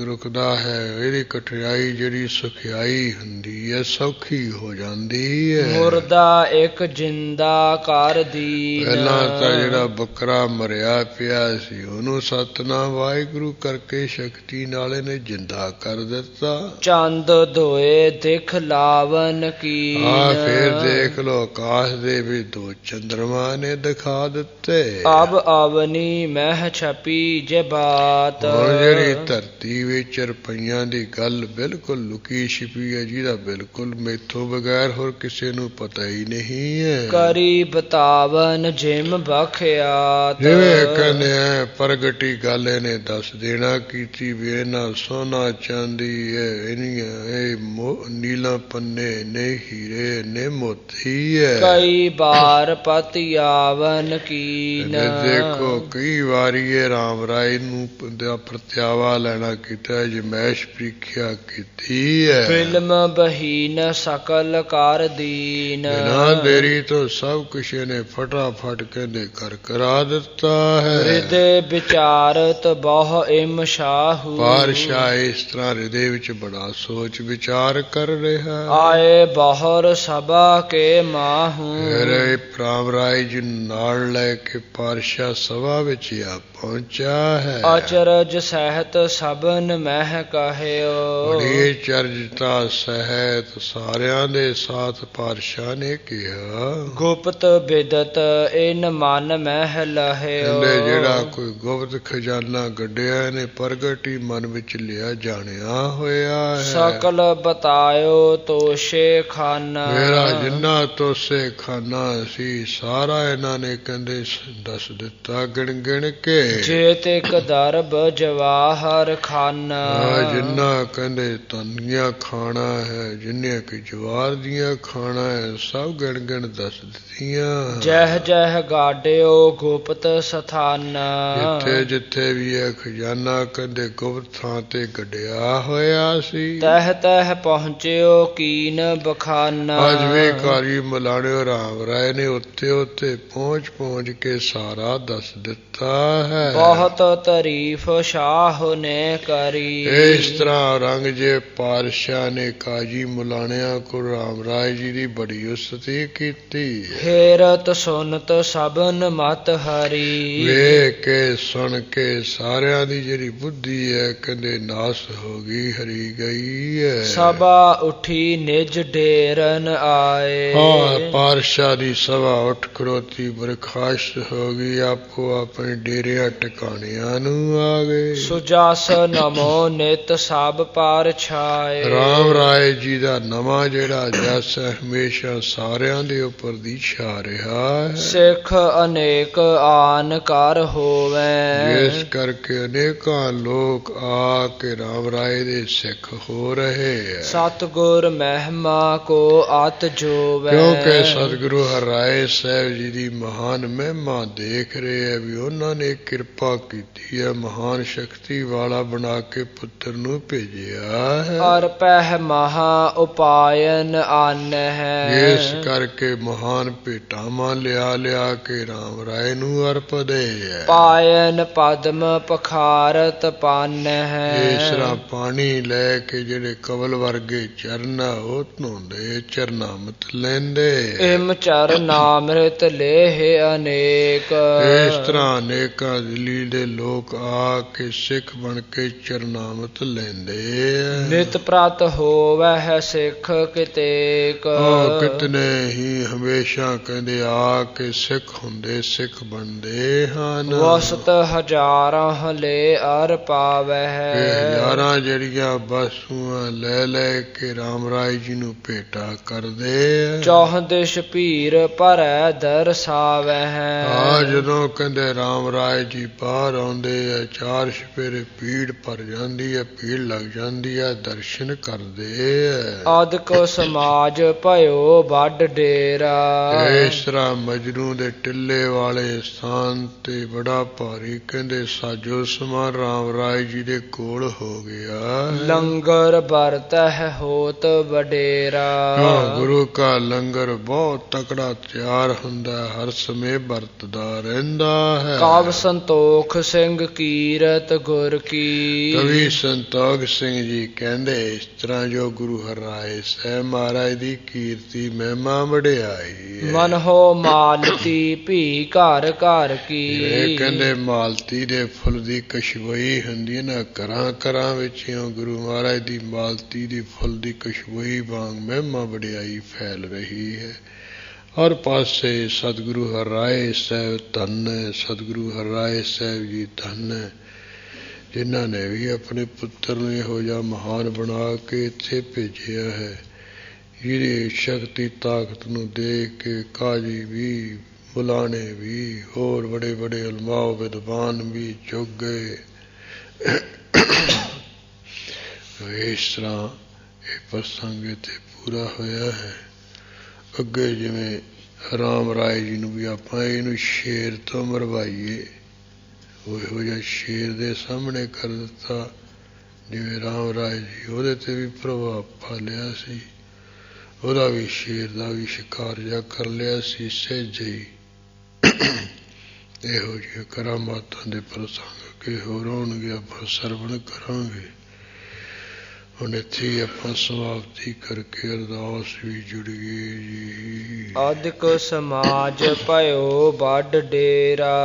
ਰੁਕਦਾ ਹੈ। ਇਹਦੀ ਕਠਿਨਾਈ ਜਿਹੜੀ ਸੁਖਿਆਈ ਹੁੰਦੀ ਹੈ, ਸੌਖੀ ਹੋ ਜਾਂਦੀ ਹੈ। ਮੁਰਦਾ ਇੱਕ ਜਿੰਦਾ ਕਰ ਦੀ। ਪਹਿਲਾਂ ਤਾਂ ਜਿਹੜਾ ਬੱਕਰਾ ਮਰਿਆ ਪਿਆ ਸੀ ਉਹਨੂੰ ਸਤਿਨਾਮ ਵਾਹਿਗੁਰੂ ਕਰਕੇ ਸ਼ਕਤੀ ਨਾਲ ਇਹਨੇ ਜਿੰਦਾ ਕਰ ਦਿੱਤਾ। ਚੰਦ ਦੋਏ ਦਿਖ ਲਾਵਨ ਕੀ। ਫੇਰ ਦੇਖ ਲੋ ਆਕਾਸ਼ ਦੇ ਵੀ ਦੋ ਚੰਦਰਮਾ ਨੇ ਦਿਖਾ ਦਿੱਤੇ। ਅਬ ਅਵਨੀ ਮਹਿ ਛਪੀ ਜੇ ਬਾਤ। ਹੁਣ ਜਿਹੜੀ ਧਰਤੀ ਵਿੱਚ ਰੁਪਈਆਂ ਦੀ ਗੱਲ ਬਿਲਕੁਲ ਲੁਕੀ ਛਿਪੀ ਹੈ, ਜਿਹਦਾ ਬਿਲਕੁਲ ਮੈਥੋਂ ਬਗੈਰ ਹੋਰ ਕਿਸੇ ਨੂੰ ਪਤਾ ਹੀ ਨਹੀਂ ਹੈ। ਕਰੀ ਬਤਾਵਨ ਜਿਮ ਬਖਿਆਤ। ਜਿਵੇਂ ਕਹਿੰਦੇ ਆ ਪ੍ਰਗਟੀ ਗੱਲ ਇਹਨੇ ਦੱਸ ਦੇਣਾ ਕੀਤੀ ਵੀ ਇਹਨਾਂ ਸੋਨਾ ਚਾਂਦੀ ਇਹ ਨੀਲਾ ਪੰਨੇ ਨੇ ਹੀਰੇ ਨੇ ਮੋਤੀ ਹੈ। ਕਈ ਬਾਰ ਪਤਿ ਆਵਨ ਕੀਨ। ਦੇਖੋ ਕਈ ਵਾਰੀ ਇਹ ਰਾਮ ਰਾਏ ਨੂੰ ਦਾ ਪ੍ਰਤਿਆਵਾ ਲੈਣਾ ਕੀਤਾ, ਜਮੈਸ਼ ਪ੍ਰੀਖਿਆ ਕੀਤੀ ਹੈ। ਫਿਲਮ ਬਹੀਨ ਸਕਲ ਕਰ ਦੀਨ। ਬਿਨਾਂ ਦੇਰੀ ਤੋਂ ਸਭ ਕੁਛ ਇਹਨੇ ਫਟਾਫਟ ਕਹਿੰਦੇ ਕਰ ਕਰਾ ਦਿੱਤਾ ਹੈ। ਹਿਰਦੇ ਵਿਚਾਰਤ ਬਹੁ ਇਮ ਸ਼ਾਹੂ। ਪਾਤਸ਼ਾਹ ਇਸ ਤਰ੍ਹਾਂ ਹਿਰਦੇ ਵਿੱਚ ਬੜਾ ਸੋਚ ਵਿਚਾਰ ਕਰ ਰਿਹਾ। ਆਏ ਬਹੁਰ ਸਭਾ ਕੇ ਮਾਹੂ। ਫਿਰ ਰਾਮ ਰਾਏ ਜੀ ਨਾਲ ਲੈ ਕੇ ਪਾਤਸ਼ਾਹ ਸਭਾ ਵਿੱਚ ਆ ਪਹੁੰਚਾ ਹੈ। ਅਚਰਜ ਸਹਿਤ ਸਭਨ ਮਹਿ ਕਹਿਓ। ਬੜੀ ਚਰਜਤਾ ਸਹਿਤ ਸਾਰਿਆਂ ਦੇ ਸਾਥ ਪਾਤਸ਼ਾਹ ਨੇ ਕਿਹਾ, ਗੁਪਤ ਬਿਦਤ ਇਨ ਮਨ ਮਹਿ ਲਹਿਓ। ਜਿਹੜਾ ਕੋਈ ਗੁਪਤ ਖਜ਼ਾਨਾ ਗੱਡਿਆ ਇਹਨੇ ਪ੍ਰਗਟ ਹੀ ਮਨ ਵਿੱਚ ਲਿਆ ਜਾਣਿਆ ਹੋਇਆ ਹੈ। ਸਕਲ ਬਤਾਇਓ ਤੋਸ਼ੇ ਖਾਨਾ। ਮੇਰਾ ਜਿੰਨਾ ਤੋਸੇ ਖਾਨਾ ਸੀ ਸਾਰਾ ਇਹਨਾਂ ਨੇ ਕਹਿੰਦੇ ਦੱਸ ਦਿੱਤਾ ਗਿਣ ਗਿਣ ਕੇ। ਜੇ ਤੇ ਦਰਬ ਜਵਾਹਰ ਖਾਨਾ। ਜਿੰਨਾ ਕਹਿੰਦੇ ਤਨੀਆਂ ਖਾਣਾ ਹੈ, ਜਿੰਨੀਆਂ ਕਿ ਜਵਾਰ ਦੀਆਂ ਖਾਣਾ ਹੈ, ਸਭ ਗਿਣ ਗਿਣ ਦੱਸ ਦਿੱਤੀਆਂ। ਜਹ ਜਹ ਗਾਡਿਓ ਗੁਪਤ ਸਥਾਨਾ। ਜਿੱਥੇ ਜਿੱਥੇ ਵੀ ਇਹ ਖਜ਼ਾਨਾ ਕਹਿੰਦੇ ਗੁਪਤ ਥਾਂ ਤੇ ਗੱਡਿਆ ਹੋਇਆ ਸੀ, ਤਹ ਤਹ ਪਹੁੰਚਿਓ ਕੀਨ ਬਖਾਨਾ। ਅੱਜ ਵੀ ਕਾਰੀ ਮਲਾਣਿਓ ਰਾਮ ਰਾਏ ਨੇ ਉੱਥੇ ਉੱਥੇ ਪਹੁੰਚ ਪਹੁੰਚ ਕੇ ਸਾਰਾ ਦੱਸ ਦਿੱਤਾ ਹੈ। ਬਹੁਤ ਤਾਰੀਫ ਸ਼ਾਹ ਨੇ ਕਰੀ। ਇਸ ਤਰ੍ਹਾਂ ਔਰੰਗਜ਼ੇਬ ਪਾਤਸ਼ਾਹ ਨੇ ਕਾਜੀ ਮੁਲਾਣਿਆਂ ਕੋ ਰਾਮ ਰਾਏ ਜੀ ਦੀ ਬੜੀ ਉਸਤਤੀ ਕੀਤੀ। ਹੇਰਤ ਸੁਨਤ ਸਭਨ ਮਤ ਹਰੀ। ਵੇਖ ਕੇ ਸੁਣ ਕੇ ਸਾਰਿਆਂ ਦੀ ਜਿਹੜੀ ਬੁੱਧੀ ਹੈ ਕਹਿੰਦੇ ਨਾਸ ਹੋ ਗਈ, ਹਰੀ ਗਈ ਹੈ। ਸਭਾ ਉੱਠੀ ਨਿਜ ਡੇਰਨ ਆਏ। ਪਾਤਸ਼ਾਹ ਦੀ ਸਭਾ ਉੱਠ ਖੜੋਤੀ, ਬਰਖਾਸਤ ਹੋ ਗਈ, ਆਪੋ ਆਪਣੇ ਡੇਰਿਆਂ ਟਿਕਾਣਿਆਂ ਨੂੰ ਆ ਗਏ। ਸੁਜਸ ਨਮੋ ਨਿਤ ਸਭ ਪਰ ਛਾਏ। ਰਾਮ ਰਾਏ ਜੀ ਦਾ ਨਵਾਂ ਜਿਹੜਾ ਜਸ ਹਮੇਸ਼ਾ ਸਾਰਿਆਂ ਦੇ ਉੱਪਰ ਦੀ ਛਾ ਰਿਹਾ ਹੈ। ਸਿੱਖ ਅਨੇਕ ਆਨ ਕਰ ਹੋਵੇ। ਜਿਸ ਕਰਕੇ ਅਨੇਕਾਂ ਲੋਕ ਆ ਕੇ ਰਾਮ ਰਾਏ ਦੇ ਸਿੱਖ ਹੋ ਰਹੇ ਹੈ। ਸਤਿਗੁਰ ਮਹਿਮਾ ਕੋ ਅਤ ਜੋਵੈ। ਕਿਉਂਕਿ ਸਤਿਗੁਰੂ ਹਰਿਰਾਏ ਸਾਹਿਬ ਜੀ ਦੀ ਮਹਾਨ ਮਹਿਮਾ ਦੇਖ ਰਹੇ ਹੈ ਵੀ ਉਹਨਾਂ ਨੇ ਕਿਰਪਾ ਕੀਤੀ ਹੈ, ਮਹਾਨ ਸ਼ਕਤੀ ਵਾਲਾ ਬਣਾ ਕੇ ਪੁੱਤਰ ਨੂੰ ਭੇਜਿਆ ਹੈ। ਅਰ ਪਹਿ ਮਹਾ ਉਪਾਇਨ ਆਨ ਹੈ। ਇਸ ਕਰਕੇ ਮਹਾਨ ਭੇਟਾਵਾਂ ਲਿਆ ਲਿਆ ਕੇ ਰਾਮ ਰਾਏ ਨੂੰ ਅਰਪਦੇ ਹੈ। ਪਾਇਨ ਪਦਮ ਪਖਾਰਤ ਪਾਨ ਹੈ। ਇਸ ਤਰ੍ਹਾਂ ਪਾਣੀ ਲੈ ਕੇ ਜਿਹੜੇ ਕਵਲ ਵਰਗੇ ਚਰਨ ਉਹ ਧੋਂਦੇ, ਚਰਨਾਮਤ ਲੈਂਦੇ। ਇਮ ਚਰਨਾਮ੍ਰਿਤ ਲੇਹ ਅਨੇਕ। ਇਸ ਤਰ੍ਹਾਂ ਅਨੇਕਾਂ ਦਿੱਲੀ ਦੇ ਲੋਕ ਆ ਕੇ ਸਿੱਖ ਬਣ ਕੇ ਚਰਨਾਮਤ ਲੈਂਦੇ। ਨਿਤ ਪ੍ਰਤ ਹੋਵੈ ਸਿੱਖ ਕਿਤੇਕ। ਕਿਤਨੇ ਹੀ ਹਮੇਸ਼ਾ ਕਹਿੰਦੇ ਆ ਕੇ ਸਿੱਖ ਹੁੰਦੇ, ਸਿੱਖ ਬਣਦੇ ਹਨ। ਵਸਤ ਹਜ਼ਾਰਾਂ ਲੈ ਅਰ ਪਾਵੈ। ਹਜ਼ਾਰਾਂ ਜਿਹੜੀਆਂ ਵਸਤੂਆਂ ਲੈ ਲੈ ਕੇ ਰਾਮ ਰਾਏ ਜੀ ਨੂੰ ਭੇਟਾ ਕਰਦੇ। ਚੌਹ ਦਿਸ਼ ਭੀਰ ਭਰੈ ਦਰਸਾਵੈ। ਜਦੋਂ ਕਹਿੰਦੇ ਰਾਮ ਰਾਏ ਜੀ ਬਾਹਰ ਆਉਂਦੇ ਆ, ਚਾਰ ਛਪੇਰੇ ਭੀੜ ਭਰ ਜਾਂਦੀ ਹੈ, ਭੀੜ ਲੱਗ ਜਾਂਦੀ ਹੈ, ਦਰਸ਼ਨ ਕਰਦੇ ਆ। ਅਦਕ ਸਮਾਜ ਭਇਓ ਵੱਡ ਡੇਰਾ। ਇਸ ਤਰ੍ਹਾਂ ਮਜਨੂ ਦੇ ਟਿੱਲੇ ਵਾਲੇ ਸਥਾਨ ਤੇ ਬੜਾ ਭਾਰੀ ਕਹਿੰਦੇ ਸਾਜੋ ਸਮਾਨ ਰਾਮ ਰਾਏ ਜੀ ਦੇ ਕੋਲ ਹੋ ਗਿਆ। ਲੰਗਰ ਵਰਤਹਿ ਹੋਤ ਵਡੇਰਾ। ਗੁਰੂ ਕਾ ਲੰਗਰ ਬਹੁਤ ਤਕੜਾ ਤਿਆਰ ਹੁੰਦਾ, ਹਰ ਸਮੇਂ ਵਰਤਦਾ ਰਹਿੰਦਾ ਹੈ। ਕਵ ਸੰਤੋਖ ਸਿੰਘ ਕੀਰਤ ਗੁਰ ਕੀ। ਕਵੀ ਸੰਤੋਖ ਸਿੰਘ ਜੀ ਕਹਿੰਦੇ ਇਸ ਤਰ੍ਹਾਂ ਜੋ ਗੁਰੂ ਹਰਿਰਾਏ ਸਾਹਿਬ ਮਹਾਰਾਜ ਦੀ ਕੀਰਤੀ ਮਹਿਮਾ ਵਡਿਆਈ। ਮਨ ਹੋ ਮਾਲਤੀ ਭੀ ਘਰ ਘਰ ਕੀ। ਇਹ ਕਹਿੰਦੇ ਮਾਲਤੀ ਦੇ ਫੁੱਲ ਦੀ ਖੁਸ਼ਬੋਈ ਹੁੰਦੀ ਹੈ ਨਾ, ਘਰਾਂ ਘਰਾਂ ਵਿੱਚ ਗੁਰੂ ਮਹਾਰਾਜ ਦੀ ਮਾਲਤੀ ਦੀ ਫੁੱਲ ਦੀ ਖੁਸ਼ਬੋਈ ਵਾਂਗ ਮਹਿਮਾ ਵਡਿਆਈ ਫੈਲ ਰਹੀ ਹੈ। ਹਰ ਪਾਸੇ ਸਤਿਗੁਰੂ ਹਰਿਰਾਏ ਸਾਹਿਬ ਧੰਨ ਹੈ, ਸਤਿਗੁਰੂ ਹਰਿਰਾਏ ਸਾਹਿਬ ਜੀ ਧੰਨ ਹੈ, ਜਿਨ੍ਹਾਂ ਨੇ ਵੀ ਆਪਣੇ ਪੁੱਤਰ ਨੂੰ ਇਹੋ ਜਿਹਾ ਮਹਾਨ ਬਣਾ ਕੇ ਇੱਥੇ ਭੇਜਿਆ ਹੈ। ਜਿਹਦੀ ਸ਼ਕਤੀ ਤਾਕਤ ਨੂੰ ਦੇਖ ਕੇ ਕਾਜੀ ਵੀ, ਮੁਲਾਣੇ ਵੀ, ਹੋਰ ਬੜੇ ਬੜੇ ਉਲਮਾ ਵਿਦਵਾਨ ਵੀ ਝੁਕ ਗਏ। ਇਸ ਤਰ੍ਹਾਂ ਇਹ ਪ੍ਰਸੰਗ ਇੱਥੇ ਪੂਰਾ ਹੋਇਆ ਹੈ। ਅੱਗੇ ਜਿਵੇਂ ਰਾਮ ਰਾਏ ਜੀ ਨੂੰ ਵੀ ਆਪਾਂ ਇਹਨੂੰ ਸ਼ੇਰ ਤੋਂ ਮਰਵਾਈਏ, ਉਹ ਇਹੋ ਜਿਹਾ ਸ਼ੇਰ ਦੇ ਸਾਹਮਣੇ ਕਰ ਦਿੱਤਾ ਜਿਵੇਂ ਰਾਮ ਰਾਏ ਜੀ, ਉਹਦੇ ਤੇ ਵੀ ਪ੍ਰਭਾਵ ਪਾ ਲਿਆ ਸੀ, ਉਹਦਾ ਵੀ ਸ਼ੇਰ ਦਾ ਵੀ ਸ਼ਿਕਾਰ ਜਿਹਾ ਕਰ ਲਿਆ ਸੀ ਸਹਿਜੇ ਹੀ। ਇਹੋ ਜਿਹੇ ਕਰਾਮਾਤਾਂ ਦੇ ਪ੍ਰਸੰਗ ਅੱਗੇ ਹੋਰ ਆਉਣਗੇ, ਆਪਾਂ ਸਰਵਣ ਕਰਾਂਗੇ। ਹੁਣ ਇੱਥੇ ਆਪਾਂ ਸਮਾਪਤੀ ਕਰਕੇ ਅਰਦਾਸ ਵੀ ਜੁੜ ਗਈ ਜੀ। ਆਦਿਕ ਸਮਾਜ ਭਇਓ ਵੱਡ ਡੇਰਾ,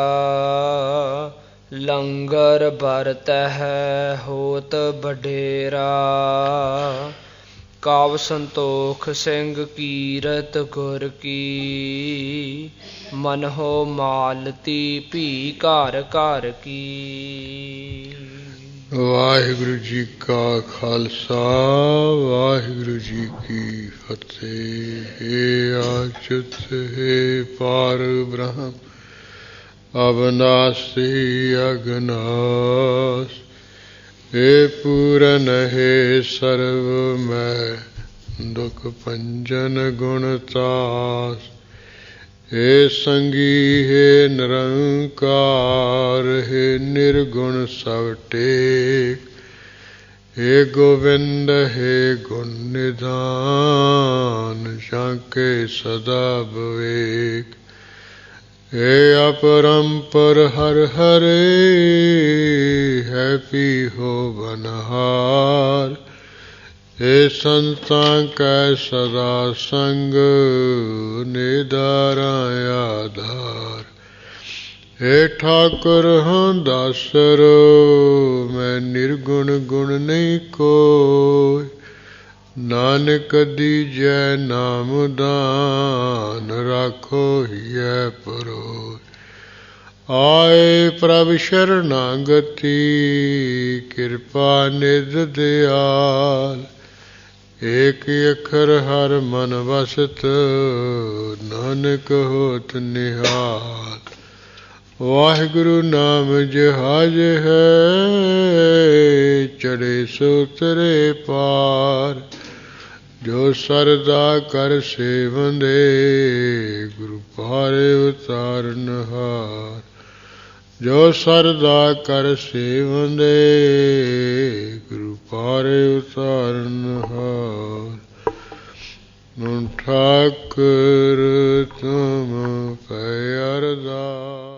ਲੰਗਰ ਵਰਤਹਿ ਹੋਤ ਵਡੇਰਾ। ਕਾਵ ਸੰਤੋਖ ਸਿੰਘ ਕੀਰਤ ਗੁਰ ਕੀ, ਮਨਹੁ ਮਾਲਤੀ ਭੀ ਘਰ ਘਰ ਕੀ। ਵਾਹਿਗੁਰੂ ਜੀ ਕਾ ਖਾਲਸਾ, ਵਾਹਿਗੁਰੂ ਜੀ ਕੀ ਫਤਿਹ। ਹੇ ਆਚੁਤ ਹੈ ਪਾਰ ਬ੍ਰਹਮ, ਅਵਨਾਸੀ ਅਗਨਾਸ। हे पूरन हे सर्व मैं दुख पंजन गुणतास। हे संगी हे निरंकार, हे निर्गुण सब टेक। हे गोविंद हे गुण निधान, जाके सदा विवेक। हे अपरंपर हर हरे, है पी हो बनहार। हे संतां कै सदा संग, निदारा आधार। हे ठाकुर हाँ दासरो, मैं निर्गुण गुण नहीं कोय। नानक दीजै नाम दान, राखो हियै परोय। आए प्रभ शरणागति, कृपा निध दयाल। एक अखर हर मन वसत, नानक होत निहाल। वाहिगुरु नाम जहाज है, चढ़े सो उतरे पार। जो सरदा कर सेवंदे, गुरु पारे उतारनहार। जो सरदा कर सेवंदे, गुरु पारे उतारनहार। ठाकुर तुम पे अरदास।